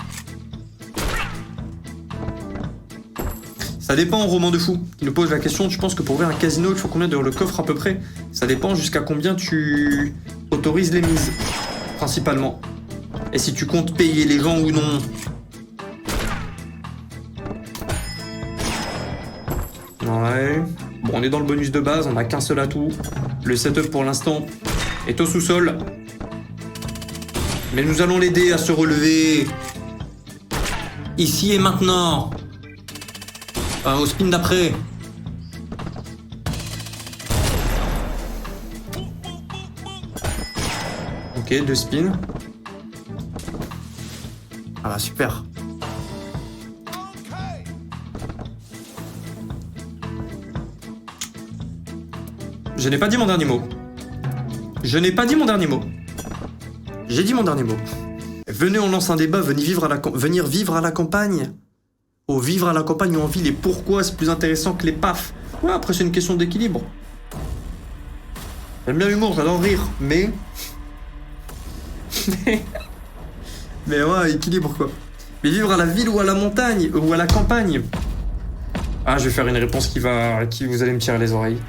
A: Ça dépend, Roman de Fou. Il nous pose la question, tu penses que pour ouvrir un casino, il faut combien dans le coffre à peu près? Ça dépend jusqu'à combien tu autorises les mises, principalement. Et si tu comptes payer les gens ou non. Ouais. Bon, on est dans le bonus de base, on n'a qu'un seul atout. Le setup pour l'instant est au sous-sol. Mais nous allons l'aider à se relever. Ici et maintenant. Au spin d'après. Ok, 2 spins. Ah bah super. Je n'ai pas dit mon dernier mot. J'ai dit mon dernier mot. Venez, on lance un débat, venir vivre à la campagne. Oh, vivre à la campagne ou en ville et pourquoi c'est plus intéressant que les pafs. Ouais, après c'est une question d'équilibre. J'aime bien l'humour, j'adore rire, mais... mais ouais, équilibre quoi. Mais vivre à la ville ou à la montagne, ou à la campagne. Ah, je vais faire une réponse qui vous allez me tirer les oreilles.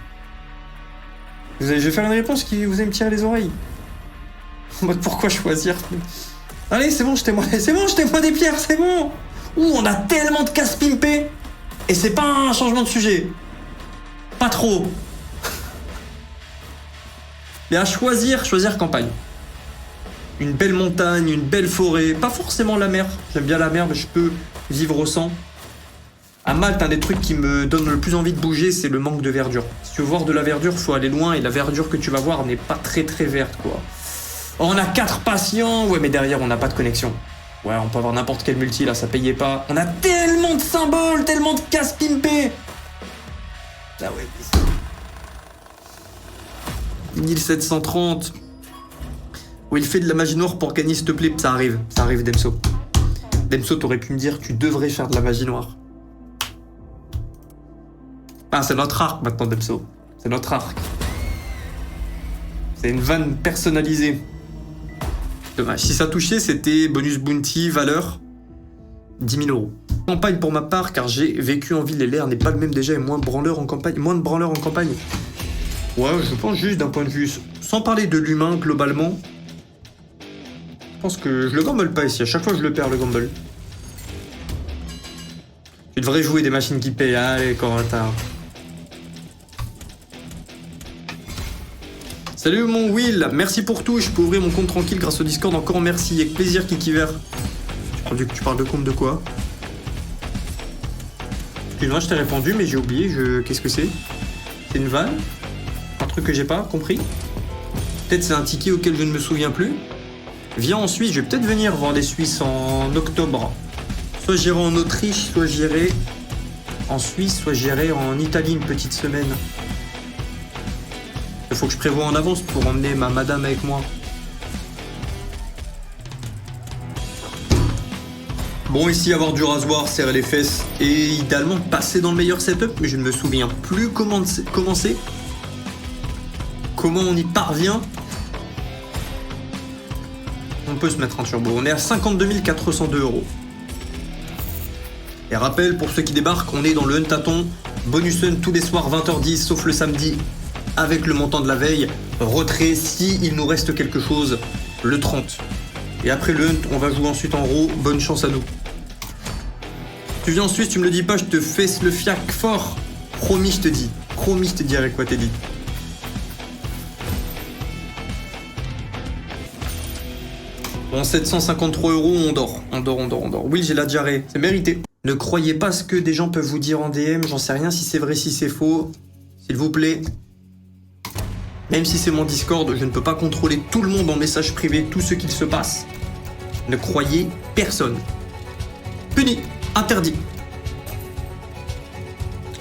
A: Je vais faire une réponse qui vous allez me tirer les oreilles. En mode, pourquoi choisir? Allez, c'est bon, jetez-moi des pierres, c'est bon. Ouh, on a tellement de casse pimpées. Et c'est pas un changement de sujet. Pas trop. Mais à choisir campagne. Une belle montagne, une belle forêt. Pas forcément la mer. J'aime bien la mer, mais je peux vivre sans. À Malte, un des trucs qui me donne le plus envie de bouger, c'est le manque de verdure. Si tu veux voir de la verdure, faut aller loin, et la verdure que tu vas voir n'est pas très très verte, quoi. Oh, on a 4 patients. Ouais, mais derrière, on n'a pas de connexion. Ouais, on peut avoir n'importe quel multi, là, ça payait pas. On a tellement de symboles, tellement de casse pimpées. Ah ouais, 1730. Où il fait de la magie noire pour gagner, s'il te plaît. Ça arrive, Demso. Demso, t'aurais pu me dire, tu devrais faire de la magie noire. Ah, c'est notre arc maintenant, Demso. C'est notre arc. C'est une vanne personnalisée. Dommage. Si ça touchait, c'était bonus bounty, valeur 10 000 euros. Campagne pour ma part, car j'ai vécu en ville et l'air n'est pas le même déjà et moins de branleurs en campagne. Ouais, je pense juste d'un point de vue... Sans parler de l'humain, globalement, je pense que je le gamble pas ici. À chaque fois, je le perds, le gamble. Tu devrais jouer des machines qui payent. Allez, Corentin. Salut mon Will, merci pour tout. Je peux ouvrir mon compte tranquille grâce au Discord. Encore merci. Avec plaisir, Kikiver. Tu parles de compte de quoi? Excuse-moi, je t'ai répondu, mais j'ai oublié. Qu'est-ce que c'est? C'est une vanne? Un truc que j'ai pas compris? Peut-être c'est un ticket auquel je ne me souviens plus. Viens en Suisse, je vais peut-être venir voir les Suisses en octobre. Soit j'irai en Autriche, soit j'irai en Suisse, soit j'irai en Italie une petite semaine. Il faut que je prévoie en avance pour emmener ma madame avec moi. Bon, ici, avoir du rasoir, serrer les fesses et idéalement passer dans le meilleur setup, mais je ne me souviens plus comment c'est. Comment on y parvient. On peut se mettre un turbo. On est à 52 402 €. Et rappel, pour ceux qui débarquent, on est dans le Huntaton. Bonus Hunt tous les soirs 20h10, sauf le samedi, avec le montant de la veille. Retrait si il nous reste quelque chose, le 30. Et après le Hunt, on va jouer ensuite en RAW. Bonne chance à nous. Tu viens en Suisse, tu me le dis pas, je te fesse le fiac fort. Promis, je te dis. Promis, je te dis avec quoi t'es dit. Bon, 753 €, on dort. On dort. Oui, j'ai la diarrhée. C'est mérité. Ne croyez pas ce que des gens peuvent vous dire en DM. J'en sais rien si c'est vrai, si c'est faux. S'il vous plaît. Même si c'est mon Discord, je ne peux pas contrôler tout le monde en message privé, tout ce qu'il se passe. Ne croyez personne. Puni. Interdit.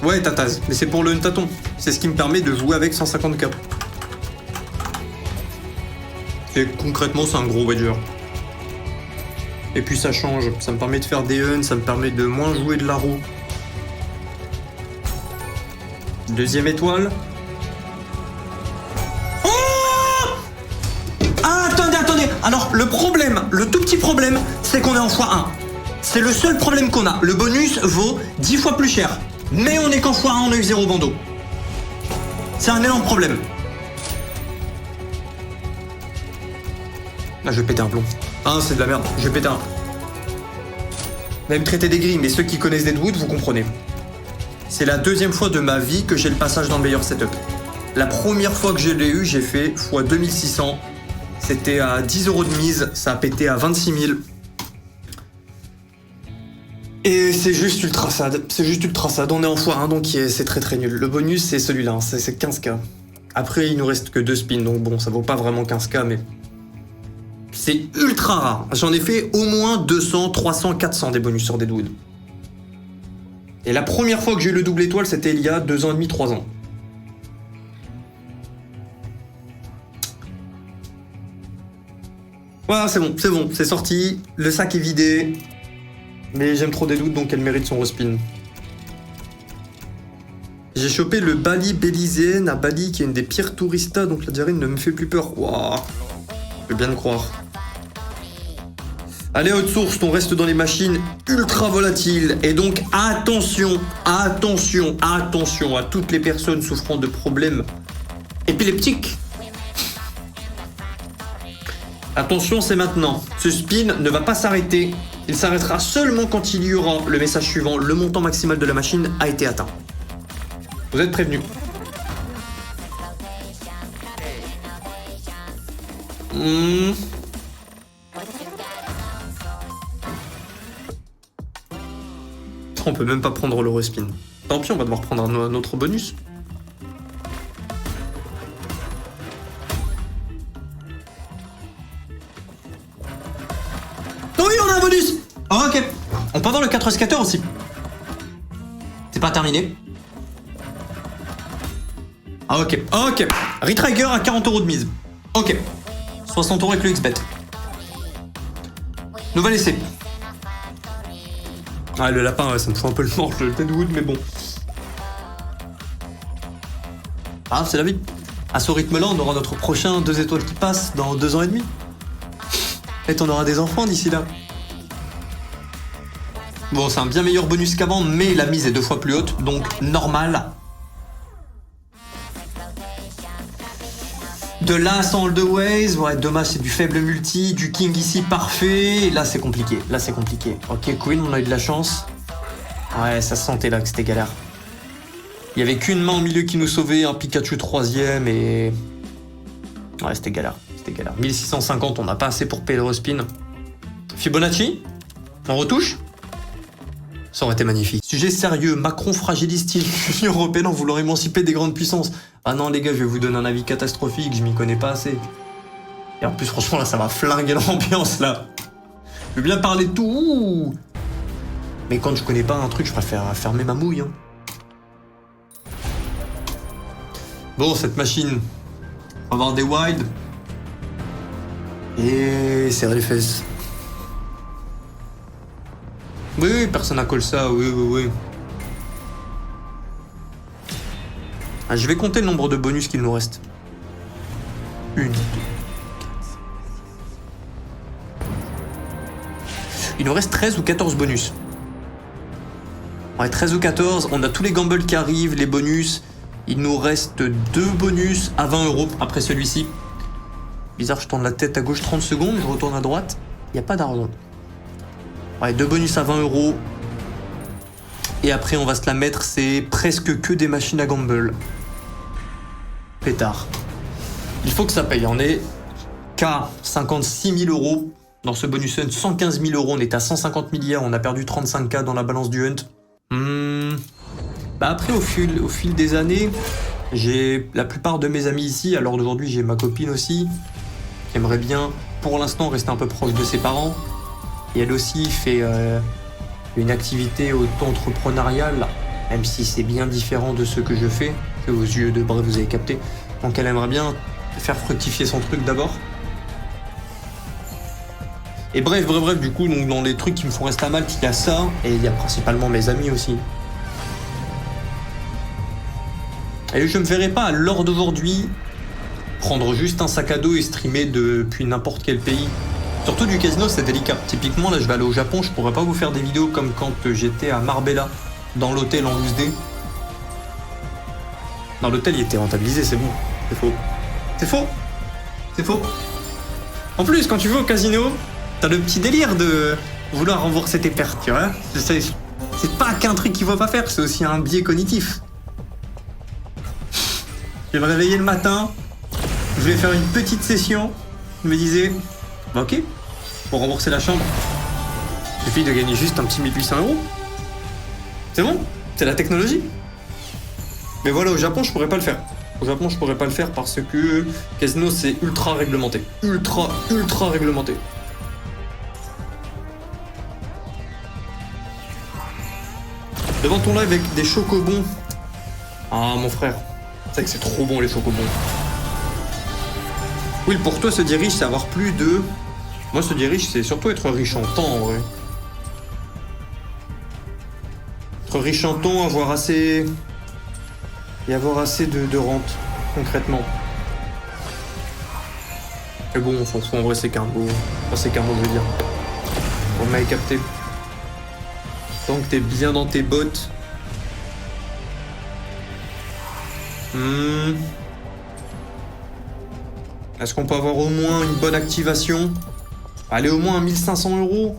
A: Ouais, Tataz. Mais c'est pour le Huntaton. C'est ce qui me permet de jouer avec 150k. Et concrètement, c'est un gros wager. Et puis ça change. Ça me permet de faire des hunts, ça me permet de moins jouer de la roue. Deuxième étoile. Attendez. Alors, le tout petit problème, c'est qu'on est en x1. C'est le seul problème qu'on a. Le bonus vaut 10 fois plus cher. Mais on est qu'en x1, on a eu 0 bandeau. C'est un énorme problème. Là, je vais péter un plomb. Ah, c'est de la merde. Je vais péter un. Vous allez me traiter des grilles, mais ceux qui connaissent Deadwood, vous comprenez. C'est la deuxième fois de ma vie que j'ai le passage dans le meilleur setup. La première fois que je l'ai eu, j'ai fait x 2600. C'était à 10 € de mise, ça a pété à 26 000. Et c'est juste ultra sad. On est en x1, donc c'est très très nul. Le bonus, c'est celui-là, hein. C'est 15k. Après, il nous reste que 2 spins, donc bon, ça vaut pas vraiment 15k, mais... C'est ultra rare. J'en ai fait au moins 200, 300, 400 des bonus sur Deadwood. Et la première fois que j'ai eu le double étoile, c'était il y a 2 ans et demi, 3 ans. Voilà, c'est bon, c'est sorti. Le sac est vidé. Mais j'aime trop Deadwood, donc elle mérite son respin. J'ai chopé le Bali Belizean à Bali, qui est une des pires touristas, donc la diarrhée ne me fait plus peur. Waouh, je veux bien le croire. Allez, Outsource, on reste dans les machines ultra volatiles. Et donc, attention à toutes les personnes souffrant de problèmes épileptiques. Attention, c'est maintenant. Ce spin ne va pas s'arrêter. Il s'arrêtera seulement quand il y aura le message suivant. Le montant maximal de la machine a été atteint. Vous êtes prévenus. On peut même pas prendre le respin. Tant pis, on va devoir prendre un autre bonus. Oh oui, on a un bonus. Oh, ok. On peut avoir le 4 scatter aussi. C'est pas terminé. Ah ok, ok. Retrigger à 40 € de mise. Ok. 60 € avec le XBet. Nouvel essai. Ah, le lapin, ouais, ça me fout un peu le manche, le Deadwood, mais bon. Ah, c'est la vie. À ce rythme-là, on aura notre prochain 2 étoiles qui passe dans 2 ans et demi. Et on aura des enfants d'ici là. Bon, c'est un bien meilleur bonus qu'avant, mais la mise est 2 fois plus haute, donc normal. De l'As en all the ways, ouais, dommage, c'est du faible multi, du king ici parfait. Là, c'est compliqué. Ok, Queen, on a eu de la chance. Ouais, ça se sentait là que c'était galère. Il y avait qu'une main au milieu qui nous sauvait, un Pikachu 3ème et... Ouais, c'était galère. 1650, on n'a pas assez pour payer le respin. Fibonacci, on retouche. Ça aurait été magnifique. Sujet sérieux, Macron fragilise l'Union européenne en voulant émanciper des grandes puissances. Ah non les gars, je vais vous donner un avis catastrophique, je m'y connais pas assez. Et en plus franchement là, ça va flinguer l'ambiance là. Je veux bien parler de tout. Mais quand je connais pas un truc, je préfère fermer ma mouille. Hein. Bon, cette machine, on va avoir des wide. Et serrer les fesses. Oui, personne n'a call ça, oui. Ah, je vais compter le nombre de bonus qu'il nous reste. 1, 2, 4, 5, 6. Il nous reste 13 ou 14 bonus. Ouais, 13 ou 14, on a tous les gambles qui arrivent, les bonus. Il nous reste 2 bonus à 20 € après celui-ci. Bizarre, je tourne la tête à gauche 30 secondes, je retourne à droite. Il n'y a pas d'argent. Ouais, 2 bonus à 20 €. Et après, on va se la mettre, c'est presque que des machines à gamble. Pétard. Il faut que ça paye. On est qu'à 56 000 € dans ce bonus hunt. 115 000 €, on est à 150 000 hier, on a perdu 35K dans la balance du hunt. Bah après, au fil des années, j'ai la plupart de mes amis ici. Alors d'aujourd'hui, j'ai ma copine aussi, qui aimerait bien, pour l'instant, rester un peu proche de ses parents. Et elle aussi fait une activité auto-entrepreneuriale, même si c'est bien différent de ce que je fais, que vos yeux de bref vous avez capté. Donc elle aimerait bien faire fructifier son truc d'abord. Et bref, du coup, donc, dans les trucs qui me font rester à Malte, il y a ça, et il y a principalement mes amis aussi. Et je me verrais pas, à l'heure d'aujourd'hui, prendre juste un sac à dos et streamer depuis n'importe quel pays. Surtout du casino, c'est délicat. Typiquement, là, je vais aller au Japon, je pourrais pas vous faire des vidéos comme quand j'étais à Marbella, dans l'hôtel en loose day. Dans l'hôtel, il était rentabilisé, c'est bon. C'est faux. En plus, quand tu vas au casino, t'as le petit délire de vouloir rembourser tes pertes, tu vois. C'est pas qu'un truc qu'il faut pas faire, c'est aussi un biais cognitif. Je vais me réveiller le matin, je vais faire une petite session, je me disais... Bah ok, pour rembourser la chambre, il suffit de gagner juste un petit 1800 €. C'est bon, c'est la technologie. Mais voilà, au Japon, je pourrais pas le faire. Parce que casino, c'est ultra réglementé. Ultra réglementé. Devant ton live avec des chocobons. Ah mon frère, c'est vrai que c'est trop bon les chocobons. Oui, pour toi, se dire riche, c'est avoir plus de... Moi, se dire riche, c'est surtout être riche en temps, en vrai. Être riche en temps, avoir assez... Et avoir assez de rente, concrètement. Mais bon, on s'en fout, en vrai, c'est qu'un mot. Enfin, c'est qu'un mot, je veux dire. Vous m'avez capté. Tant que t'es bien dans tes bottes. Est-ce qu'on peut avoir au moins une bonne activation? Allez, au moins 1500 €.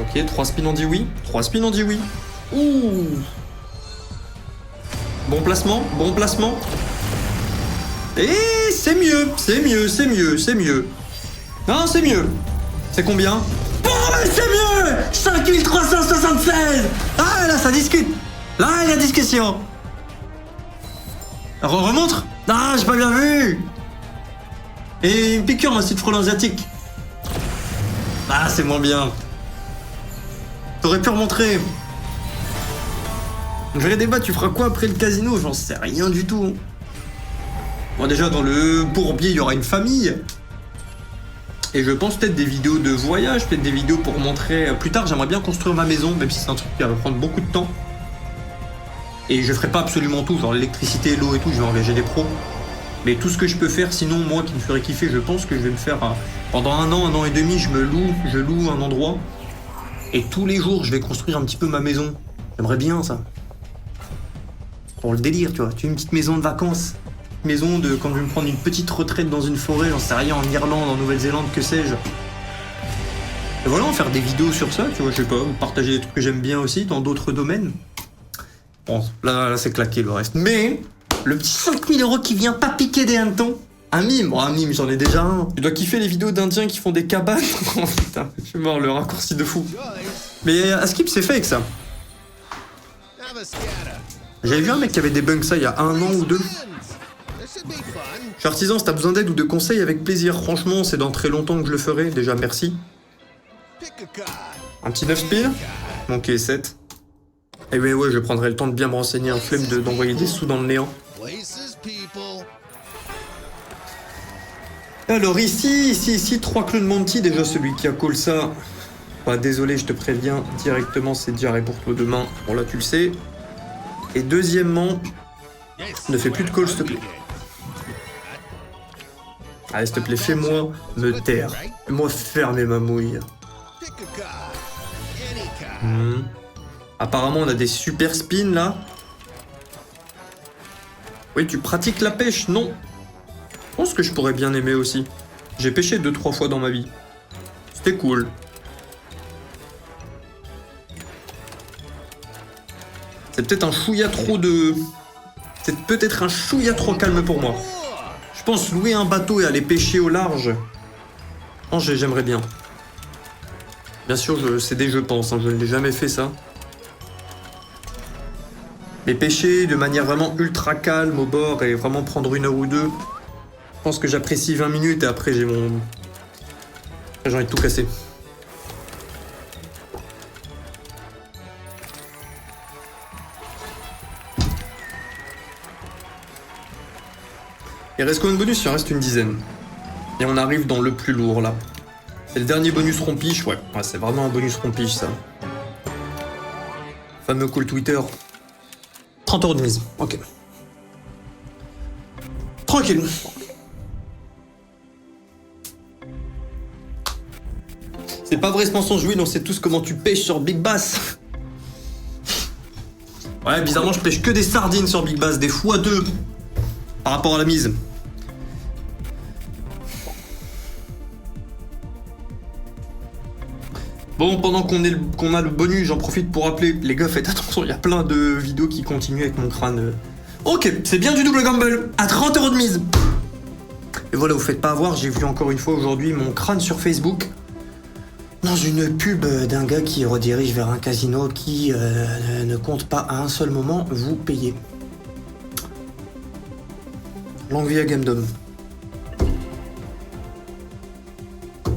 A: Ok, 3 spins on dit oui. 3 spins on dit oui. Ouh. Bon placement, bon placement. Et c'est mieux, c'est mieux, c'est mieux, c'est mieux. Non, c'est mieux. C'est combien? Bon, mais c'est mieux. 5376. Ah, là, ça discute. Là, il y a discussion. Remontre. Ah, j'ai pas bien vu. Et une piqûre, un site frelon asiatique. Ah, c'est moins bien. T'aurais pu remontrer. Vrai débat, tu feras quoi après le casino? J'en sais rien du tout. Bon, déjà, dans le bourbier, il y aura une famille. Et je pense peut-être des vidéos de voyage, peut-être des vidéos pour montrer... Plus tard, j'aimerais bien construire ma maison, même si c'est un truc qui va prendre beaucoup de temps. Et je ferai pas absolument tout, genre l'électricité, l'eau et tout, je vais engager des pros. Mais tout ce que je peux faire, sinon, moi, qui me ferait kiffer, je pense que je vais me faire... Pendant un an et demi, je loue un endroit. Et tous les jours, je vais construire un petit peu ma maison. J'aimerais bien, ça. Pour le délire, tu vois. Tu as une petite maison de vacances. Maison de quand je vais me prendre une petite retraite dans une forêt, j'en sais rien, en Irlande, en Nouvelle-Zélande, que sais-je. Et voilà, faire des vidéos sur ça, tu vois, je sais pas, partager des trucs que j'aime bien aussi dans d'autres domaines. Bon, là c'est claqué le reste. Mais, le petit 5000 € qui vient pas piquer des hannetons. Un mime, bon, un mime, j'en ai déjà un. Tu dois kiffer les vidéos d'Indiens qui font des cabanes. Oh putain, je suis mort, le raccourci de fou. Mais à Skip, c'est fake ça. J'avais vu un mec qui avait des bugs ça il y a 1 an ou 2. Je suis artisan, si t'as besoin d'aide ou de conseils, avec plaisir. Franchement, c'est dans très longtemps que je le ferai. Déjà, merci. Un petit 9 spin. Ok, 7. Et ouais, je prendrai le temps de bien me renseigner. Un flemme d'envoyer des sous dans le néant. Alors ici, 3 clones Monty. Déjà, celui qui a call ça. Bah, désolé, je te préviens. Directement, c'est diarrhée pour toi demain. Bon, là, tu le sais. Et deuxièmement, ne fais plus de call, s'il te plaît. Allez, s'il te plaît, fais-moi me taire. Fais-moi fermer ma mouille. Apparemment, on a des super spins, là. Oui, tu pratiques la pêche? Non. Je pense que je pourrais bien aimer aussi. J'ai pêché 2-3 fois dans ma vie. C'était cool. C'est peut-être un chouïa trop de... C'est peut-être un chouïa trop calme pour moi. Je pense louer un bateau et aller pêcher au large. Non, j'aimerais bien. Bien sûr, c'est des je pense, hein, je ne l'ai jamais fait ça. Mais pêcher de manière vraiment ultra calme au bord et vraiment prendre 1 heure ou 2. Je pense que j'apprécie 20 minutes et après j'ai mon... J'ai envie de tout casser. Il reste combien de bonus? Il en reste une dizaine. Et on arrive dans le plus lourd là. C'est le dernier bonus rompiche, ouais c'est vraiment un bonus rompiche ça. Fameux call Twitter. 30 € de mise, ok. Tranquille. C'est pas vrai ce mensonge, oui, on sait tous comment tu pêches sur Big Bass. Ouais, bizarrement, je pêche que des sardines sur Big Bass, des x2 par rapport à la mise. Bon, pendant qu'on a le bonus, j'en profite pour rappeler, les gars, faites attention, il y a plein de vidéos qui continuent avec mon crâne. Ok, c'est bien du double gamble, à 30 € de mise. Et voilà, vous faites pas avoir, j'ai vu encore une fois aujourd'hui mon crâne sur Facebook. Dans une pub d'un gars qui redirige vers un casino qui ne compte pas à un seul moment vous payer. Longue vie à Gamedom.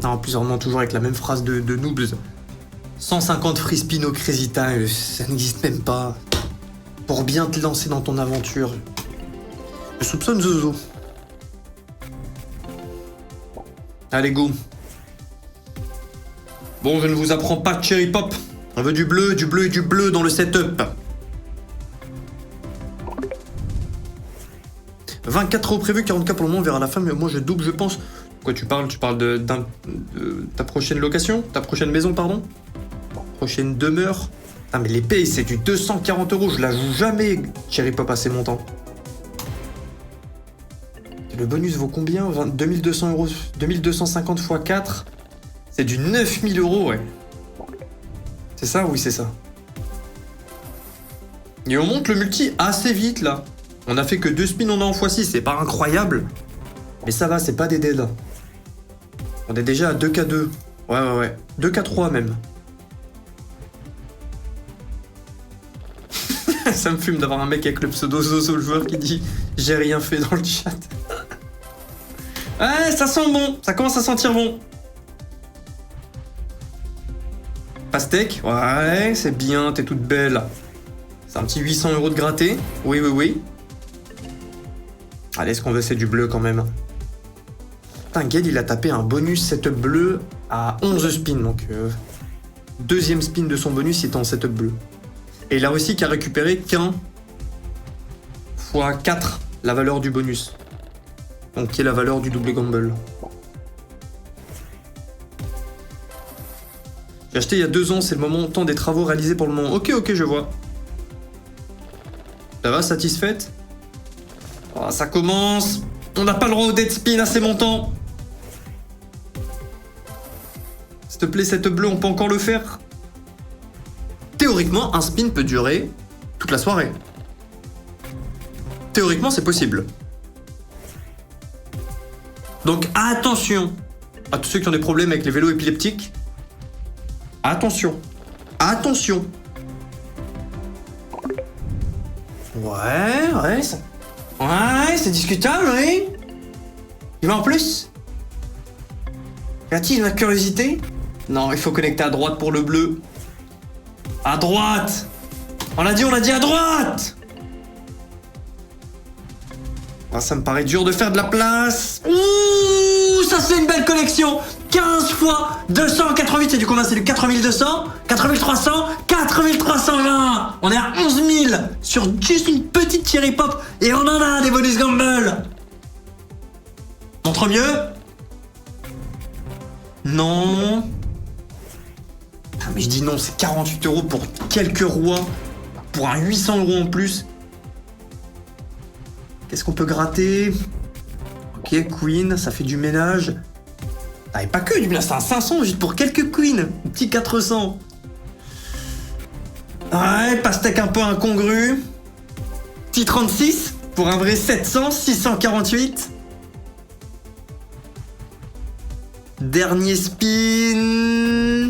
A: En plus, vraiment toujours avec la même phrase de noobs. 150 free spin au Crazy Time, ça n'existe même pas. Pour bien te lancer dans ton aventure. Je soupçonne Zozo. Allez, go. Bon, je ne vous apprends pas Cherry Pop. On veut du bleu et du bleu dans le setup. 24 € prévu, 40K pour le moment, on verra la fin, mais moi je double, je pense. Quoi tu parles? Tu parles de ta prochaine location? Ta prochaine maison, pardon? Prochaine demeure? Ah mais l'épée, c'est du 240 €. Je la joue jamais, Cherry Pop, à ces montants. Le bonus vaut combien? 2200 €. 2250 x 4. C'est du 9000 €, ouais. C'est ça? Oui, c'est ça. Et on monte le multi assez vite, là. On a fait que 2 spins, on est en x6. C'est pas incroyable. Mais ça va, c'est pas des dead. On est déjà à 2k2. Ouais. 2k3 même. Ça me fume d'avoir un mec avec le pseudo Zozo, le joueur, qui dit « J'ai rien fait dans le chat ». Ouais, ça sent bon. Ça commence à sentir bon. Pastèque, ouais, c'est bien, t'es toute belle. C'est un petit 800 € de gratté. Oui. Allez, ce qu'on veut, c'est du bleu quand même. Putain, Gale, il a tapé un bonus setup bleu à 11 spins, donc... deuxième spin de son bonus, il était en setup bleu. Et il a réussi qu'à récupérer qu'un fois 4 la valeur du bonus. Donc, qui est la valeur du double gamble. J'ai acheté il y a 2 ans, c'est le montant des travaux réalisés pour le moment. Ok, je vois. Ça va, satisfaite? Oh, ça commence. On n'a pas le droit au dead spin à ces montants. S'il te plaît, cette bleue, on peut encore le faire? Théoriquement, un spin peut durer toute la soirée. Théoriquement, c'est possible. Donc attention à tous ceux qui ont des problèmes avec les vélos épileptiques. Attention. Ouais, c'est discutable, oui. Il va en plus? Y-a-t-il ma curiosité? Non, il faut connecter à droite pour le bleu. À droite! On a dit à droite! Ah, ça me paraît dur de faire de la place. Ouh, ça c'est une belle connexion. 15 fois 288, c'est du combien? C'est du 4200, 4300, 4320. On est à 11 000 sur juste une petite Cherry Pop et on en a des bonus gamble. Montre mieux. Non. Ah, mais je dis non, c'est 48 € pour quelques rois, pour un 800 € en plus. Qu'est-ce qu'on peut gratter? Ok, Queen, ça fait du ménage. Ah, et pas que du ménage, c'est un 500 juste pour quelques Queens. Un petit 400. Ouais, pastèque un peu incongru. Petit 36 pour un vrai 700, 648. Dernier spin.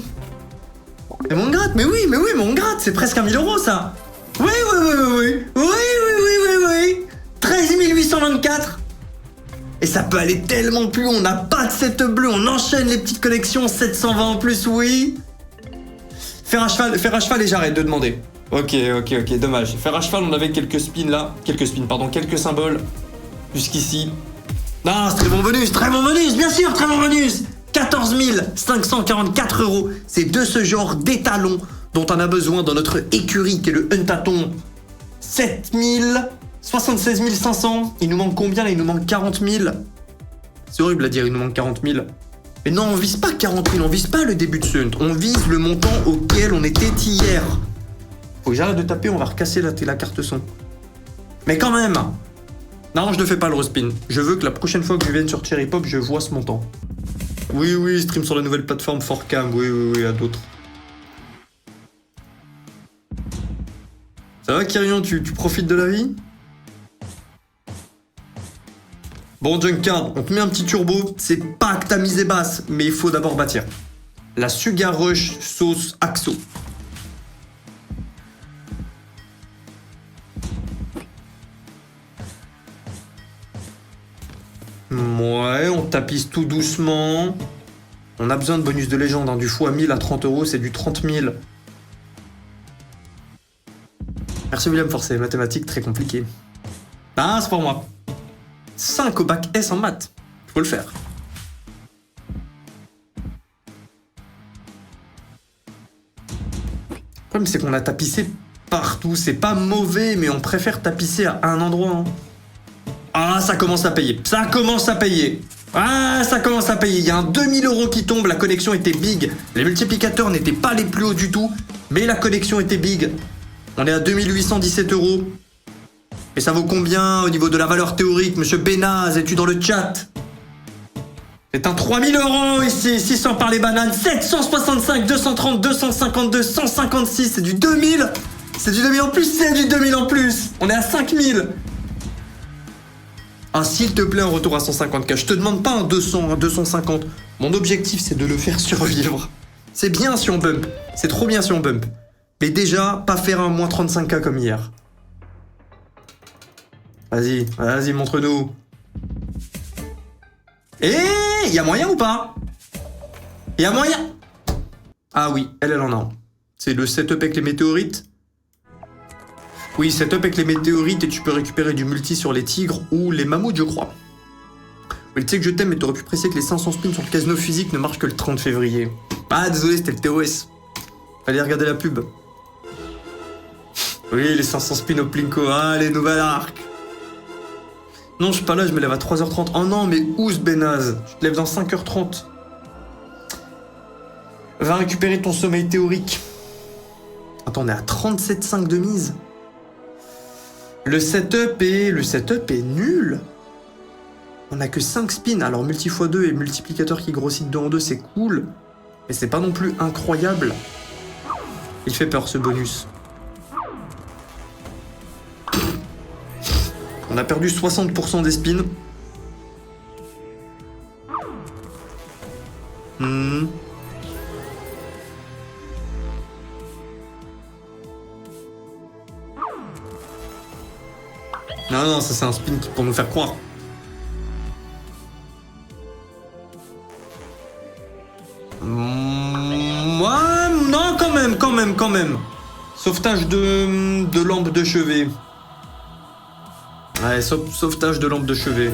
A: Mais mon gratte, mais oui, mon gratte, c'est presque 1000 € ça. Oui. 13 824. Et ça peut aller tellement plus haut, on n'a pas de set bleu, on enchaîne les petites collections, 720 en plus, oui. Faire à cheval et j'arrête de demander. Ok, dommage. Faire à cheval, on avait quelques symboles jusqu'ici. Non, c'est très bon bonus, bien sûr, très bon bonus. 14 544 €. C'est de ce genre d'étalons dont on a besoin dans notre écurie qui est le Huntaton. 76 500. Il nous manque combien là? Il nous manque 40 000. C'est horrible à dire, il nous manque 40 000. Mais non, on vise pas 40 000, on vise pas le début de ce hunt. On vise le montant auquel on était hier. Faut que j'arrête de taper, on va recasser la carte son. Mais quand même. Non, je ne fais pas le respin. Je veux que la prochaine fois que je vienne sur Cherry Pop, je vois ce montant. Oui, stream sur la nouvelle plateforme 4Cam. Oui, à d'autres. Ça va, Kyrian, tu profites de la vie? Bon, Junkcard, on te met un petit turbo. C'est pas que ta mise est basse, mais il faut d'abord bâtir. La Sugar Rush sauce Axo. Ouais, on tapisse tout doucement. On a besoin de bonus de légende, hein. Du x 1000 à 30 €, c'est du 30 000. Merci William Forcé, mathématiques très compliquées. Ah, c'est pour moi. 5 au bac S en maths. Faut le faire. Le problème, c'est qu'on a tapissé partout. C'est pas mauvais, mais on préfère tapisser à un endroit. Hein. Ah, ça commence à payer. Ah, ça commence à payer. Il y a un 2000 € qui tombe. La connexion était big. Les multiplicateurs n'étaient pas les plus hauts du tout. Mais la connexion était big. On est à 2817 €. Et ça vaut combien au niveau de la valeur théorique? Monsieur Benaz, es-tu dans le chat? C'est un 3000 € ici. 600 par les bananes. 765, 230, 252, 156. C'est du 2000. C'est du 2000 en plus. C'est du 2000 en plus. On est à 5000. Ah, s'il te plaît, un retour à 150K. Je te demande pas un 200, un 250. Mon objectif, c'est de le faire survivre. C'est bien si on bump. C'est trop bien si on bump. Mais déjà, pas faire un moins 35K comme hier. Vas-y, vas-y, montre-nous. Eh, y a moyen ou pas? Y a moyen? Ah oui, elle en a un. C'est le setup avec les météorites. Oui, setup avec les météorites et tu peux récupérer du multi sur les tigres ou les mammouths, je crois. Oui, tu sais que je t'aime, mais t'aurais pu préciser que les 500 spins sur le casino physique ne marchent que le 30 février. Ah, désolé, c'était le TOS. Allez regarder la pub. Oui, les 500 spins au Plinko. Ah, les nouvelles arcs. Non, je suis pas là, je me lève à 3h30. Oh non, mais où ce Benaz? Je te lève dans 5h30. Va récupérer ton sommeil théorique. Attends, on est à 37,5 de mise. Le setup est nul. On a que 5 spins. Alors multi x2 et multiplicateur qui grossit de 2 en 2, c'est cool. Mais c'est pas non plus incroyable. Il fait peur ce bonus. On a perdu 60% des spins. Non, non, ça c'est un spin pour nous faire croire. Ouais, non, quand même. Sauvetage de lampe de chevet. Ouais, sauvetage de lampe de chevet.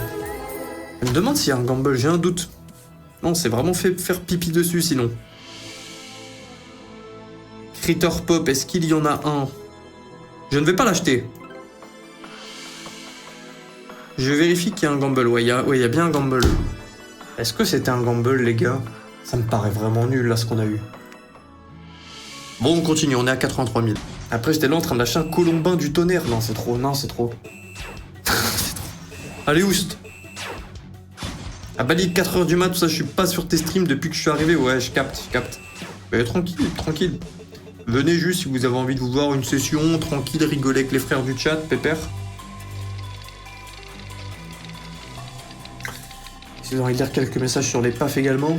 A: Je me demande s'il y a un gamble, j'ai un doute. Non, c'est vraiment fait faire pipi dessus sinon. Critter Pop, est-ce qu'il y en a un? Je ne vais pas l'acheter. Je vérifie qu'il y a un gamble. Ouais, il y a bien un gamble. Est-ce que c'était un gamble, les gars? Ça me paraît vraiment nul, là, ce qu'on a eu. Bon, on continue, on est à 83 000. Après, j'étais là en train d'acheter un colombin du tonnerre. Non, c'est trop, c'est trop. Allez, oust. À Bali, 4h du mat, tout ça, je suis pas sur tes streams depuis que je suis arrivé. Ouais, je capte. Mais tranquille. Venez juste si vous avez envie de vous voir une session, tranquille, rigoler avec les frères du chat, pépère. Si vous avez envie de lire quelques messages sur les PAF également.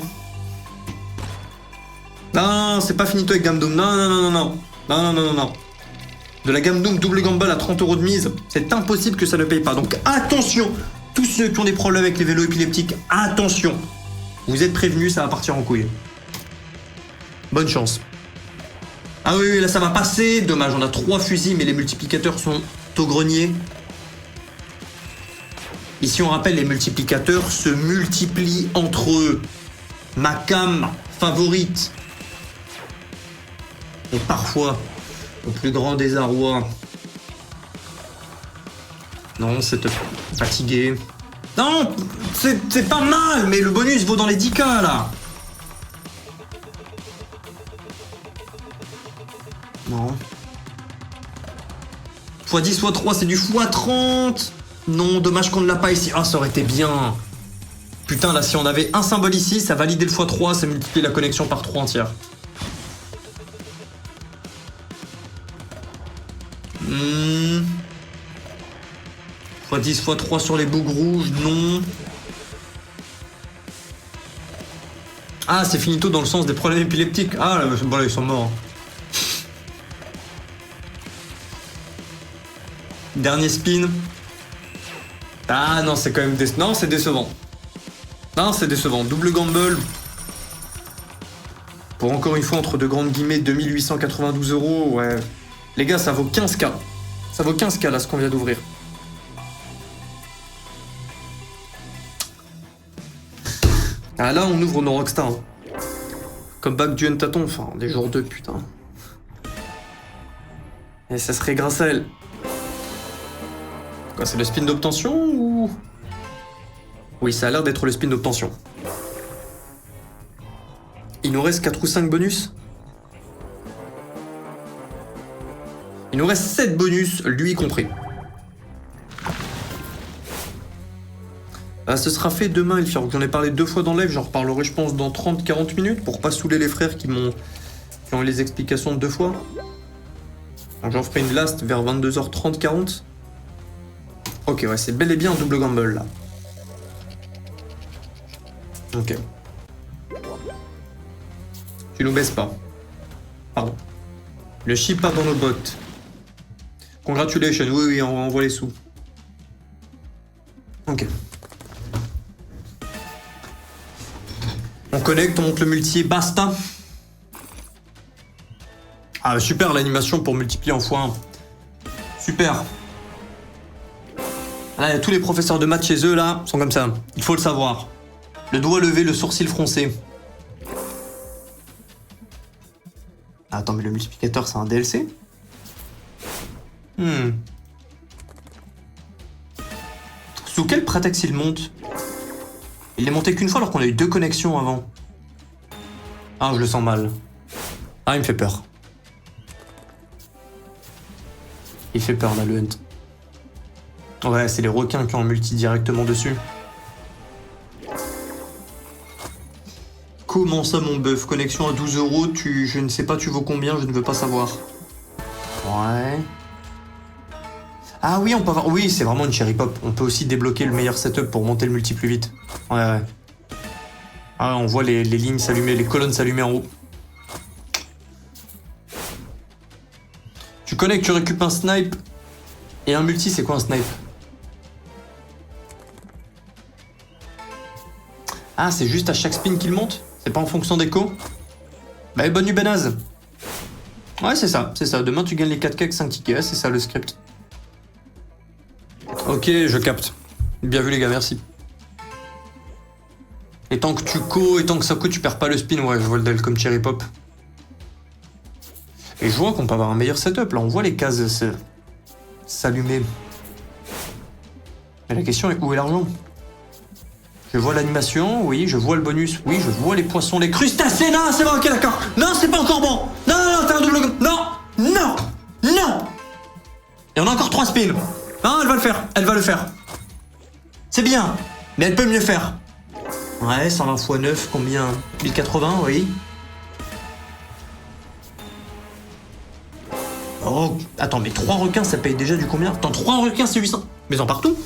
A: Non, c'est pas finito avec Gamme Doom. Non. De la Gamme Doom double gamble à 30 € de mise, c'est impossible que ça ne paye pas. Donc attention, tous ceux qui ont des problèmes avec les vélos épileptiques, attention. Vous êtes prévenus, ça va partir en couille. Bonne chance. Ah oui, là ça va passer. Dommage, on a 3 fusils, mais les multiplicateurs sont au grenier. Ici, on rappelle, les multiplicateurs se multiplient entre eux. Ma cam favorite. Et parfois, au plus grand désarroi. Non, c'est fatigué. Non, c'est pas mal, mais le bonus vaut dans les 10K, là. Non. x10, x3, c'est du x30. Non, dommage qu'on ne l'a pas ici. Ah, ça aurait été bien. Putain, là, si on avait un symbole ici, ça validait le x3, ça multipliait la connexion par 3 entières. x10, x3 sur les bougs rouges, non. Ah, c'est finito dans le sens des problèmes épileptiques. Ah, là, bon, là ils sont morts. Dernier spin. Ah non, c'est quand même non, c'est décevant. Non, c'est décevant. Double gamble. Pour encore une fois, entre de grandes guillemets, 2892 €. Ouais. Les gars, ça vaut 15K. Ça vaut 15K là, ce qu'on vient d'ouvrir. Ah là, on ouvre nos Rockstar. Hein. Comme back du Entaton, enfin, des jours 2, putain. Et ça serait grâce à elle. Quoi, c'est le spin d'obtention ou... Oui, ça a l'air d'être le spin d'obtention. Il nous reste 4 ou 5 bonus. Il nous reste 7 bonus, lui compris. Ah, ce sera fait demain, il faut que j'en ai parlé 2 fois dans le live, j'en reparlerai je pense dans 30-40 minutes pour pas saouler les frères qui ont eu les explications de 2 fois. Donc j'en ferai une last vers 22h30-40. Ok, ouais, c'est bel et bien un double gamble là. Ok. Tu nous baisses pas. Pardon. Le chip part dans nos bottes. Congratulations, oui, on envoie les sous. Ok. On connecte, on monte le multi et basta. Ah super l'animation pour multiplier en x1. Super. Là, il y a tous les professeurs de maths chez eux là, sont comme ça. Il faut le savoir. Le doigt levé, le sourcil froncé. Attends, mais le multiplicateur c'est un DLC? Sous quel prétexte il monte? Il est monté qu'une fois alors qu'on a eu 2 connexions avant. Ah, je le sens mal. Ah, il me fait peur. Il fait peur là, le hunt. Ouais, c'est les requins qui ont un multi directement dessus. Comment ça, mon bœuf? Connexion à 12 €, je ne sais pas, tu vaux combien, je ne veux pas savoir. Ouais. Ah oui, on peut avoir... Oui, c'est vraiment une cherry pop. On peut aussi débloquer le meilleur setup pour monter le multi plus vite. Ouais. Ah, on voit les lignes s'allumer, les colonnes s'allumer en haut. Tu connectes, tu récupères un snipe. Et un multi, c'est quoi un snipe? Ah, c'est juste à chaque spin qu'il monte? C'est pas en fonction d'écho? Bah, bonne nuit, Benaz. Ouais, c'est ça. Demain, tu gagnes les 4K avec 5 tickets. C'est ça, le script. Ok, je capte. Bien vu, les gars, merci. Et tant que tu et tant que ça tu perds pas le spin, ouais, je vois le del comme Cherry Pop. Et je vois qu'on peut avoir un meilleur setup, là, on voit les cases s'allumer. Mais la question est, où est l'argent? Je vois l'animation, oui, je vois le bonus, oui, je vois les poissons, les crustacés, non, c'est bon, ok, d'accord. Non, c'est pas encore bon. Non, t'as un double... Non. Et on a encore 3 spins. Non, elle va le faire. C'est bien, mais elle peut mieux faire. Ouais, 120 x 9, combien? 1080, oui. Oh, attends, mais 3 requins, ça paye déjà du combien? Attends, 3 requins, c'est 800. Mais en partout.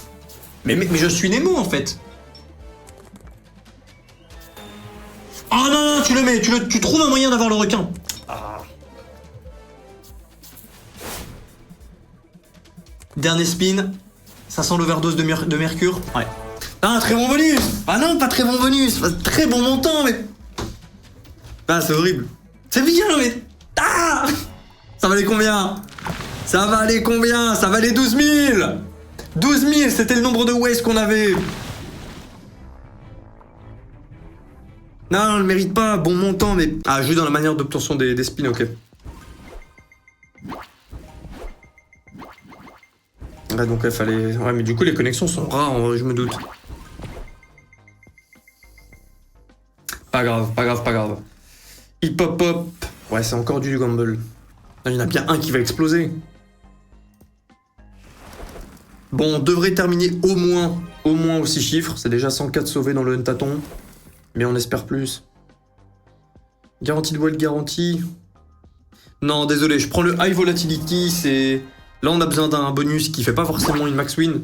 A: Mais je suis Nemo, en fait. Oh non, tu le mets, tu trouves un moyen d'avoir le requin. Ah. Dernier spin. Ça sent l'overdose de mercure. Ouais. Ah, très bon bonus. Ah non, pas très bon bonus. Très bon montant, mais... Ah, c'est horrible. C'est bien, mais... Ah, ça valait combien? Ça valait 12 000. 12 000, c'était le nombre de ways qu'on avait. Non, on le mérite pas. Bon montant, mais... Ah, juste dans la manière d'obtention des spins, ok. Ouais, donc il fallait... Ouais, mais du coup, les connexions sont rares, je me doute. Pas grave. Hip hop hop. Ouais, c'est encore du gamble. Il y en a bien un qui va exploser. Bon, on devrait terminer au moins aux 6 chiffres. C'est déjà 104 sauvés dans le huntathon. Mais on espère plus. Garantie de wild garantie. Non, désolé, je prends le high volatility. C'est... Là, on a besoin d'un bonus qui fait pas forcément une max win.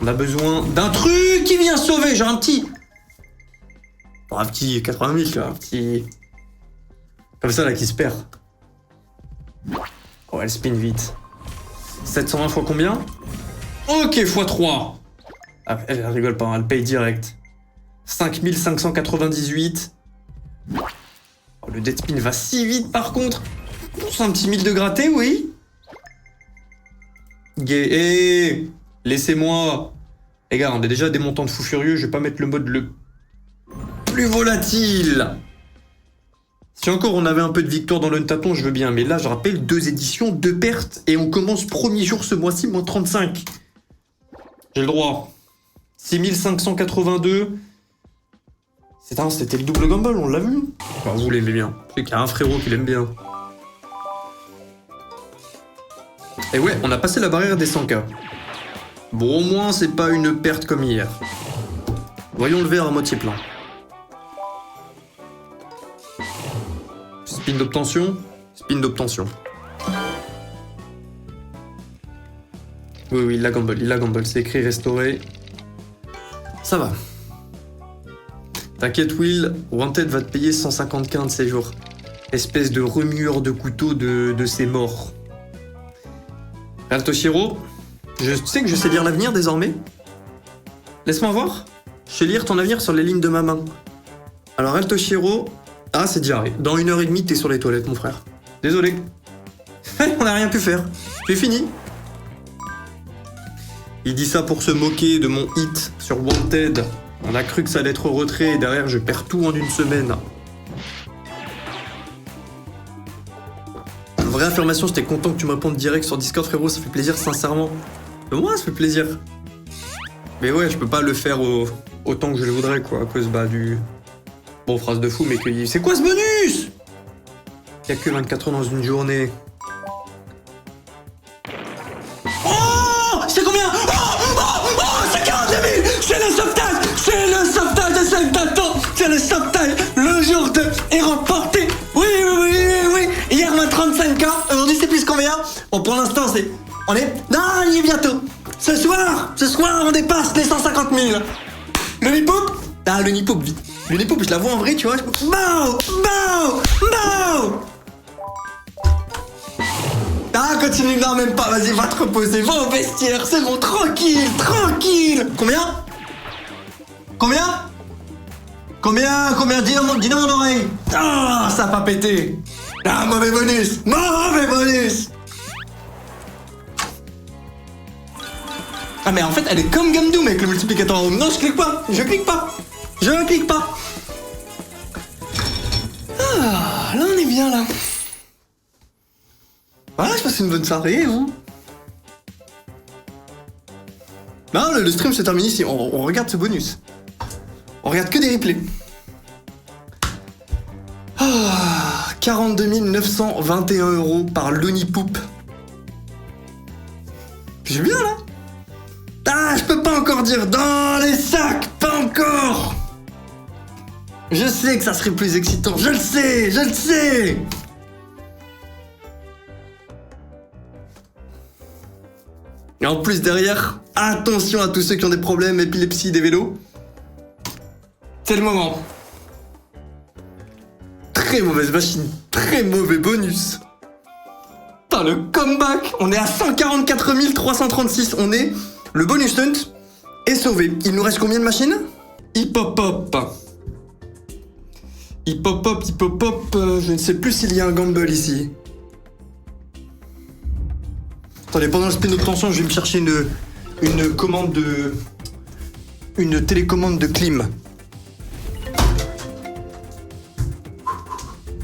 A: On a besoin d'un truc qui vient sauver. Genre un petit... Bon, un petit 80 000, là. Un petit... Comme ça, là, qui se perd. Oh, elle spin vite. 720 fois combien? Ok, x3. Ah, elle rigole pas, elle paye direct. 5598. Oh, le dead spin va si vite, par contre. C'est un petit 1000 de gratté, oui. Gay. Laissez-moi. Les gars, on est déjà des montants de fou furieux. Je vais pas mettre le mode le plus volatile. Si encore on avait un peu de victoire dans le huntathon, je veux bien. Mais là, je rappelle, 2 éditions, 2 pertes. Et on commence premier jour ce mois-ci, moins 35. J'ai le droit. 6582. C'était le double gamble, on l'a vu. Enfin, vous l'aimez bien. C'est qu'il y a un frérot qui l'aime bien. Et ouais, on a passé la barrière des 100K. Bon, au moins, c'est pas une perte comme hier. Voyons le verre à moitié plein. Spin d'obtention. Spin d'obtention. Oui, il la gamble. C'est écrit restauré. Ça va. T'inquiète, Will. Wanted va te payer 150K de ces jours. Espèce de remueur de couteau de ses morts. Real Toshiro, je sais que je sais lire l'avenir désormais. Laisse-moi voir. Je sais lire ton avenir sur les lignes de ma main. Alors, Real Toshiro... Ah, c'est diarrhée. Dans 1h30, t'es sur les toilettes, mon frère. Désolé. On n'a rien pu faire. J'ai fini. Il dit ça pour se moquer de mon hit sur Wanted. On a cru que ça allait être retrait et derrière, je perds tout en une semaine. Vraie affirmation, j'étais content que tu me répondes direct sur Discord, frérot, ça fait plaisir, sincèrement. Mais moi, ça fait plaisir. Mais ouais, je peux pas le faire autant que je le voudrais, quoi, à cause du... Bon, phrase de fou, mais que... C'est quoi ce bonus? Il y a que 24 heures dans une journée. Oh! C'est combien? Oh, c'est 42 000! C'est le sauvetage! C'est le sauvetage de 5 temps! C'est le sauvetage! Le jour de... est remporté! Oui! Hier, on a 35K. Aujourd'hui, c'est plus combien? Bon, pour l'instant, c'est... On y est bientôt. Ce soir, on dépasse les 150 000. Le nipoup? Ah, le nipoup, vite. Le nipoup, je la vois en vrai, tu vois. Bow! Ah, continue, non, même pas. Vas-y, va te reposer. Va au vestiaire. C'est bon, tranquille. Combien? Dis dans mon oreille. Ah, ça a pas pété. Ah, mauvais bonus. Ah, mais en fait, elle est comme Gamdoom avec le multiplicateur en haut. Non, je clique pas. Ah, là, on est bien, là. Voilà, je passe une bonne soirée, vous. Non, le stream se termine ici. On regarde ce bonus. On regarde que des replays. 42 921 € par Looneypoop. J'ai bien là. Ah, je peux pas encore dire dans les sacs, pas encore. Je sais que ça serait plus excitant, je le sais. Et en plus derrière, attention à tous ceux qui ont des problèmes, épilepsie, des vélos. C'est le moment. Très mauvaise machine, très mauvais bonus. Putain, le comeback. On est à 144 336. Le bonus stunt est sauvé. Il nous reste combien de machines? Hip hop. Je ne sais plus s'il y a un gamble ici. Attendez, pendant le spin d'obtention, je vais me chercher une commande de... Une télécommande de clim.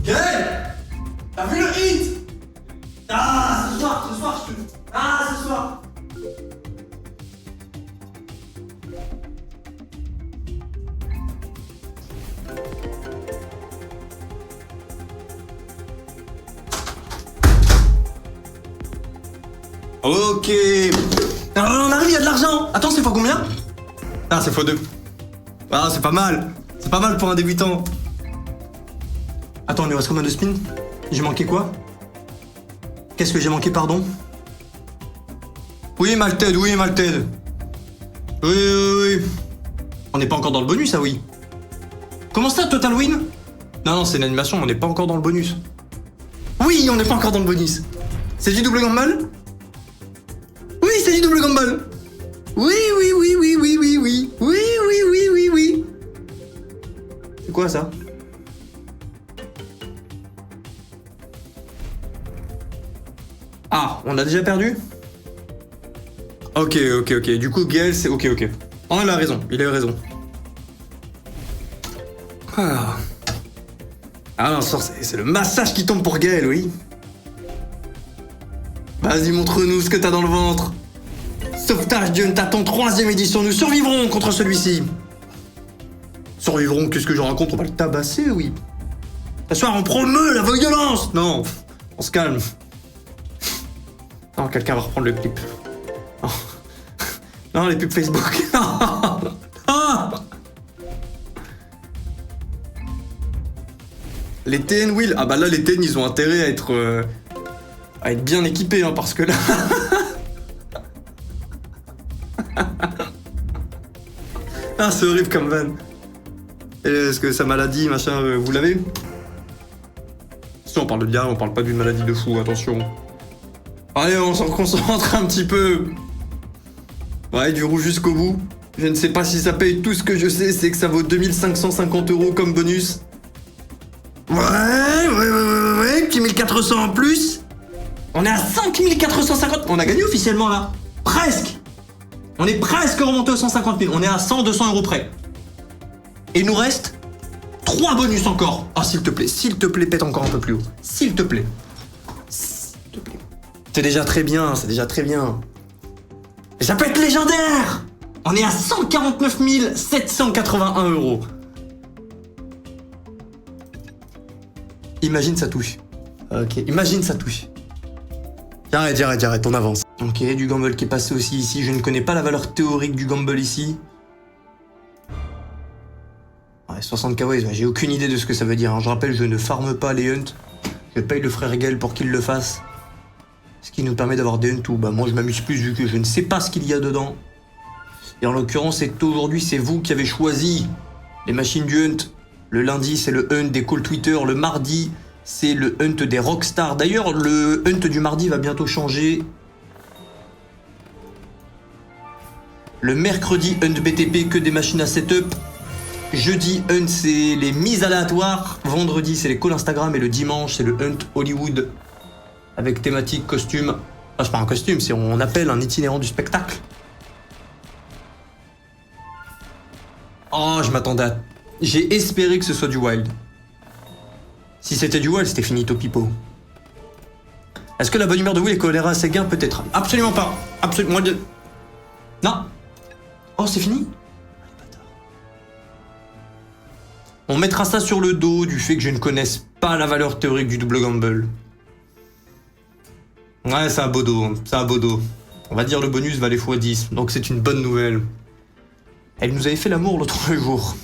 A: Gaël! T'as vu le hit? Ah, ce soir. Ok. Alors, on arrive, il y a de l'argent. Attends, c'est fois combien? Ah, c'est fois 2. Ah, c'est pas mal. C'est pas mal pour un débutant. Attends, il nous reste combien de spins? J'ai manqué quoi? Qu'est-ce que j'ai manqué, pardon? Oui, Malted. Oui. On n'est pas encore dans le bonus, ah oui. Comment ça, Total Win? Non, c'est une animation, on n'est pas encore dans le bonus. Oui, on n'est pas encore dans le bonus. C'est du double gamble? Oui, c'est du double gamble. Oui. C'est quoi ça? Ah, on a déjà perdu? Ok. Du coup, Gaël, c'est ok. Oh, il a raison. Ah non, c'est le massage qui tombe pour Gaël, oui. Vas-y, montre-nous ce que t'as dans le ventre. Sauvetage du Hunt Attend 3ème édition, nous survivrons contre celui-ci. Survivrons, qu'est-ce que je raconte? On va le tabasser, oui. Ce soir, on promeut la violence. Non, on se calme. Non, quelqu'un va reprendre le clip. Non, non les pubs Facebook. Non. Les TN Wheel. Ah bah là, les TN, ils ont intérêt à être bien équipés, hein, parce que là... Ah, c'est horrible comme van. Est-ce que sa maladie, machin, vous l'avez? Si on parle de bien, on parle pas d'une maladie de fou, attention. Allez, on s'en concentre un petit peu. Ouais, du rouge jusqu'au bout. Je ne sais pas si ça paye. Tout ce que je sais, c'est que ça vaut 2550 € comme bonus. Ouais, puis 1400 en plus. On est à 5450. On a gagné officiellement là. Presque. On est presque remonté aux 150 000. On est à 100-200 € près. Et il nous reste 3 bonus encore. Ah, s'il te plaît, pète encore un peu plus haut. S'il te plaît. C'est déjà très bien, c'est déjà très bien. Et ça peut être légendaire. On est à 149 781 €. Imagine ça touche. Ok, imagine ça touche. Arrête, on avance. Ok, du gamble qui est passé aussi ici. Je ne connais pas la valeur théorique du gamble ici. Ouais, 60 kawaii, j'ai aucune idée de ce que ça veut dire. Hein. Je rappelle, je ne farme pas les hunts. Je paye le frère Gale pour qu'il le fasse. Ce qui nous permet d'avoir des hunts où bah, moi je m'amuse plus vu que je ne sais pas ce qu'il y a dedans. Et en l'occurrence, c'est qu'aujourd'hui, c'est vous qui avez choisi les machines du hunt. Le lundi, c'est le hunt des call Twitter. Le mardi, c'est le hunt des rockstars. D'ailleurs, le hunt du mardi va bientôt changer. Le mercredi, hunt BTP, que des machines à setup. Jeudi, hunt, c'est les mises aléatoires. Vendredi, c'est les calls Instagram. Et le dimanche, c'est le hunt Hollywood. Avec thématique, costume. Ah, c'est pas un costume, c'est on appelle un itinérant du spectacle. Oh, je m'attendais à... J'ai espéré que ce soit du wild. Si c'était du wild, c'était finito pipo. Est-ce que la bonne humeur de Will est colère à ses gains? Peut-être. Absolument pas. Absolument. Non. Oh, c'est fini? On mettra ça sur le dos du fait que je ne connaisse pas la valeur théorique du double gamble. Ouais, c'est un beau dos. On va dire le bonus valait x10, donc c'est une bonne nouvelle. Elle nous avait fait l'amour l'autre jour.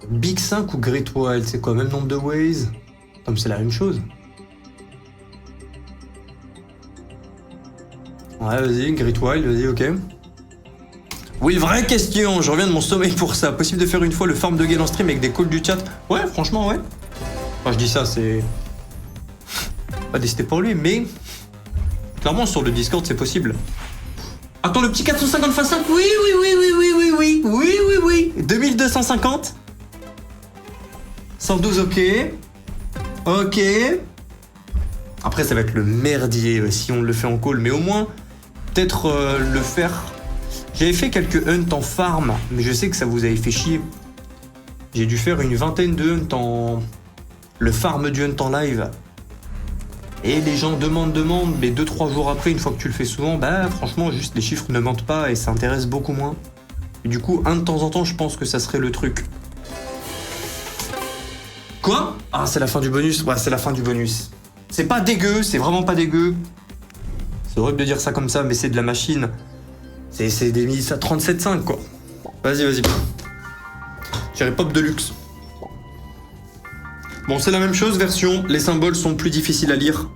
A: Big 5 ou Great Wild, c'est quoi, même nombre de ways? Comme c'est la même chose. Ouais, vas-y, Great Wild, vas-y, ok. Oui, vraie question, je reviens de mon sommeil pour ça. Possible de faire une fois le farm de Gale en stream avec des calls du chat? Ouais, franchement, ouais. Enfin, je dis ça, c'est... pas décidé pour lui, mais... clairement, sur le Discord, c'est possible. Attends, le petit 450 x 5? Oui. 2250. 112, ok. Ok. Après, ça va être le merdier si on le fait en call, mais au moins, peut-être le faire... J'avais fait quelques hunts en farm, mais je sais que ça vous avait fait chier. J'ai dû faire une vingtaine de hunts en... le farm du hunt en live. Et les gens demandent, mais 2-3 jours après, une fois que tu le fais souvent, bah franchement, juste les chiffres ne mentent pas et ça intéresse beaucoup moins. Et du coup, un de temps en temps, je pense que ça serait le truc. Quoi? Ah, c'est la fin du bonus? Ouais, c'est la fin du bonus. C'est pas dégueu, c'est vraiment pas dégueu. C'est horrible de dire ça comme ça, mais c'est de la machine. C'est des mises à 37,5 quoi. Vas-y. J'irai pop de luxe. Bon, c'est la même chose, version. Les symboles sont plus difficiles à lire.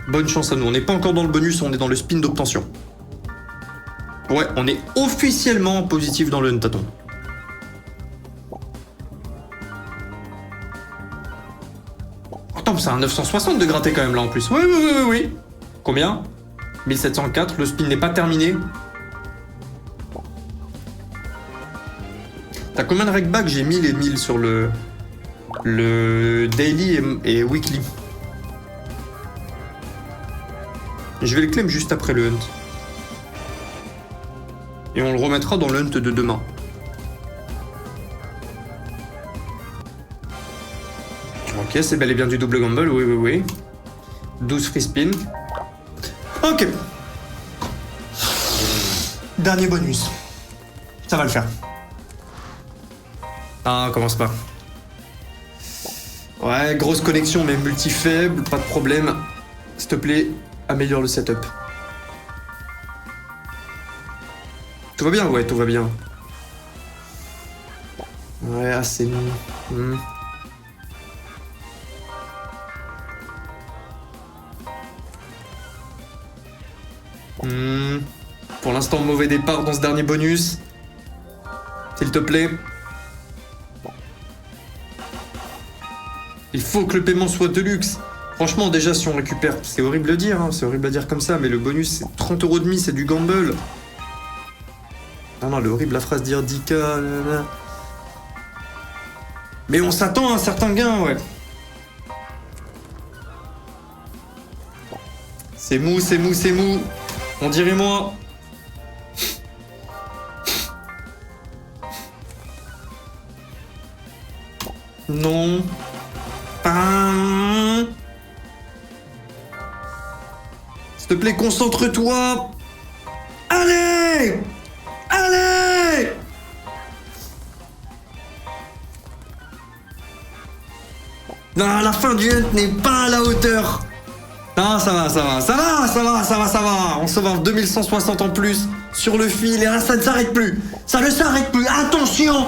A: Bonne chance à nous. On n'est pas encore dans le bonus, on est dans le spin d'obtention. Ouais, on est officiellement positif dans le huntathon. Attends, c'est un 960 de gratter quand même là en plus. Oui. Combien? 1704, le spin n'est pas terminé. T'as combien de rackback? J'ai 1000 et 1000 sur le daily et weekly. Je vais le claim juste après le hunt. Et on le remettra dans le hunt de demain. Ok, c'est bel et bien du double gamble, oui. 12 free spin. Ok. Dernier bonus. Ça va le faire. Ah, commence pas. Ouais, grosse connexion, mais multi-faible, pas de problème. S'il te plaît, améliore le setup. Tout va bien? Ouais, tout va bien. Ouais, assez long. Pour l'instant, mauvais départ dans ce dernier bonus. S'il te plaît. Il faut que le paiement soit de luxe. Franchement, déjà, si on récupère... C'est horrible de dire, hein, c'est horrible à dire comme ça, mais le bonus, c'est 30,5 €, c'est du gamble. Non, le horrible, la phrase dire 10K... Nanana. Mais on s'attend à un certain gain, ouais. C'est mou, c'est mou, c'est mou. On dirait moi. Non. S'il te plaît, concentre-toi. Allez! Allez! Non, la fin du hunt n'est pas à la hauteur. Non, ça va. On se va en 2160 en plus sur le fil et là, ça ne s'arrête plus. Ça ne s'arrête plus. Attention!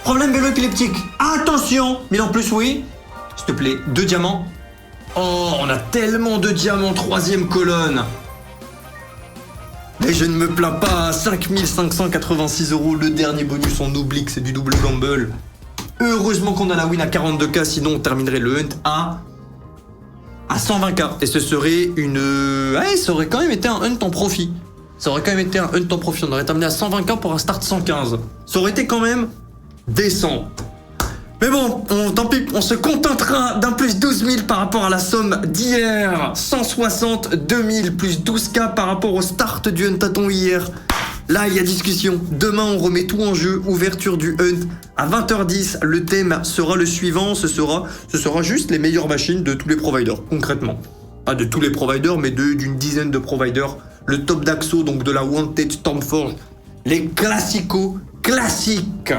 A: Problème vélo épileptique. Attention! Mais en plus, oui. S'il te plaît, 2 diamants. Oh, on a tellement de diamants, 3e colonne. Mais je ne me plains pas. 5586 €. Le dernier bonus, on oublie que c'est du double gamble. Heureusement qu'on a la win à 42K, sinon on terminerait le hunt à 120K. Et ce serait une... Ouais, ça aurait quand même été un hunt en profit. On aurait terminé à 120K pour un start 115. Ça aurait été quand même décent. Mais bon, tant pis, on se contentera d'un plus 12 000 par rapport à la somme d'hier. 162 000 plus 12K par rapport au start du hunt hier. Là, il y a discussion. Demain, on remet tout en jeu. Ouverture du hunt à 20h10. Le thème sera le suivant. Ce sera juste les meilleures machines de tous les providers, concrètement. Pas de tous les providers, mais d'une dizaine de providers. Le top d'Axo, donc de la Wanted Stormforge. Les classicos classiques.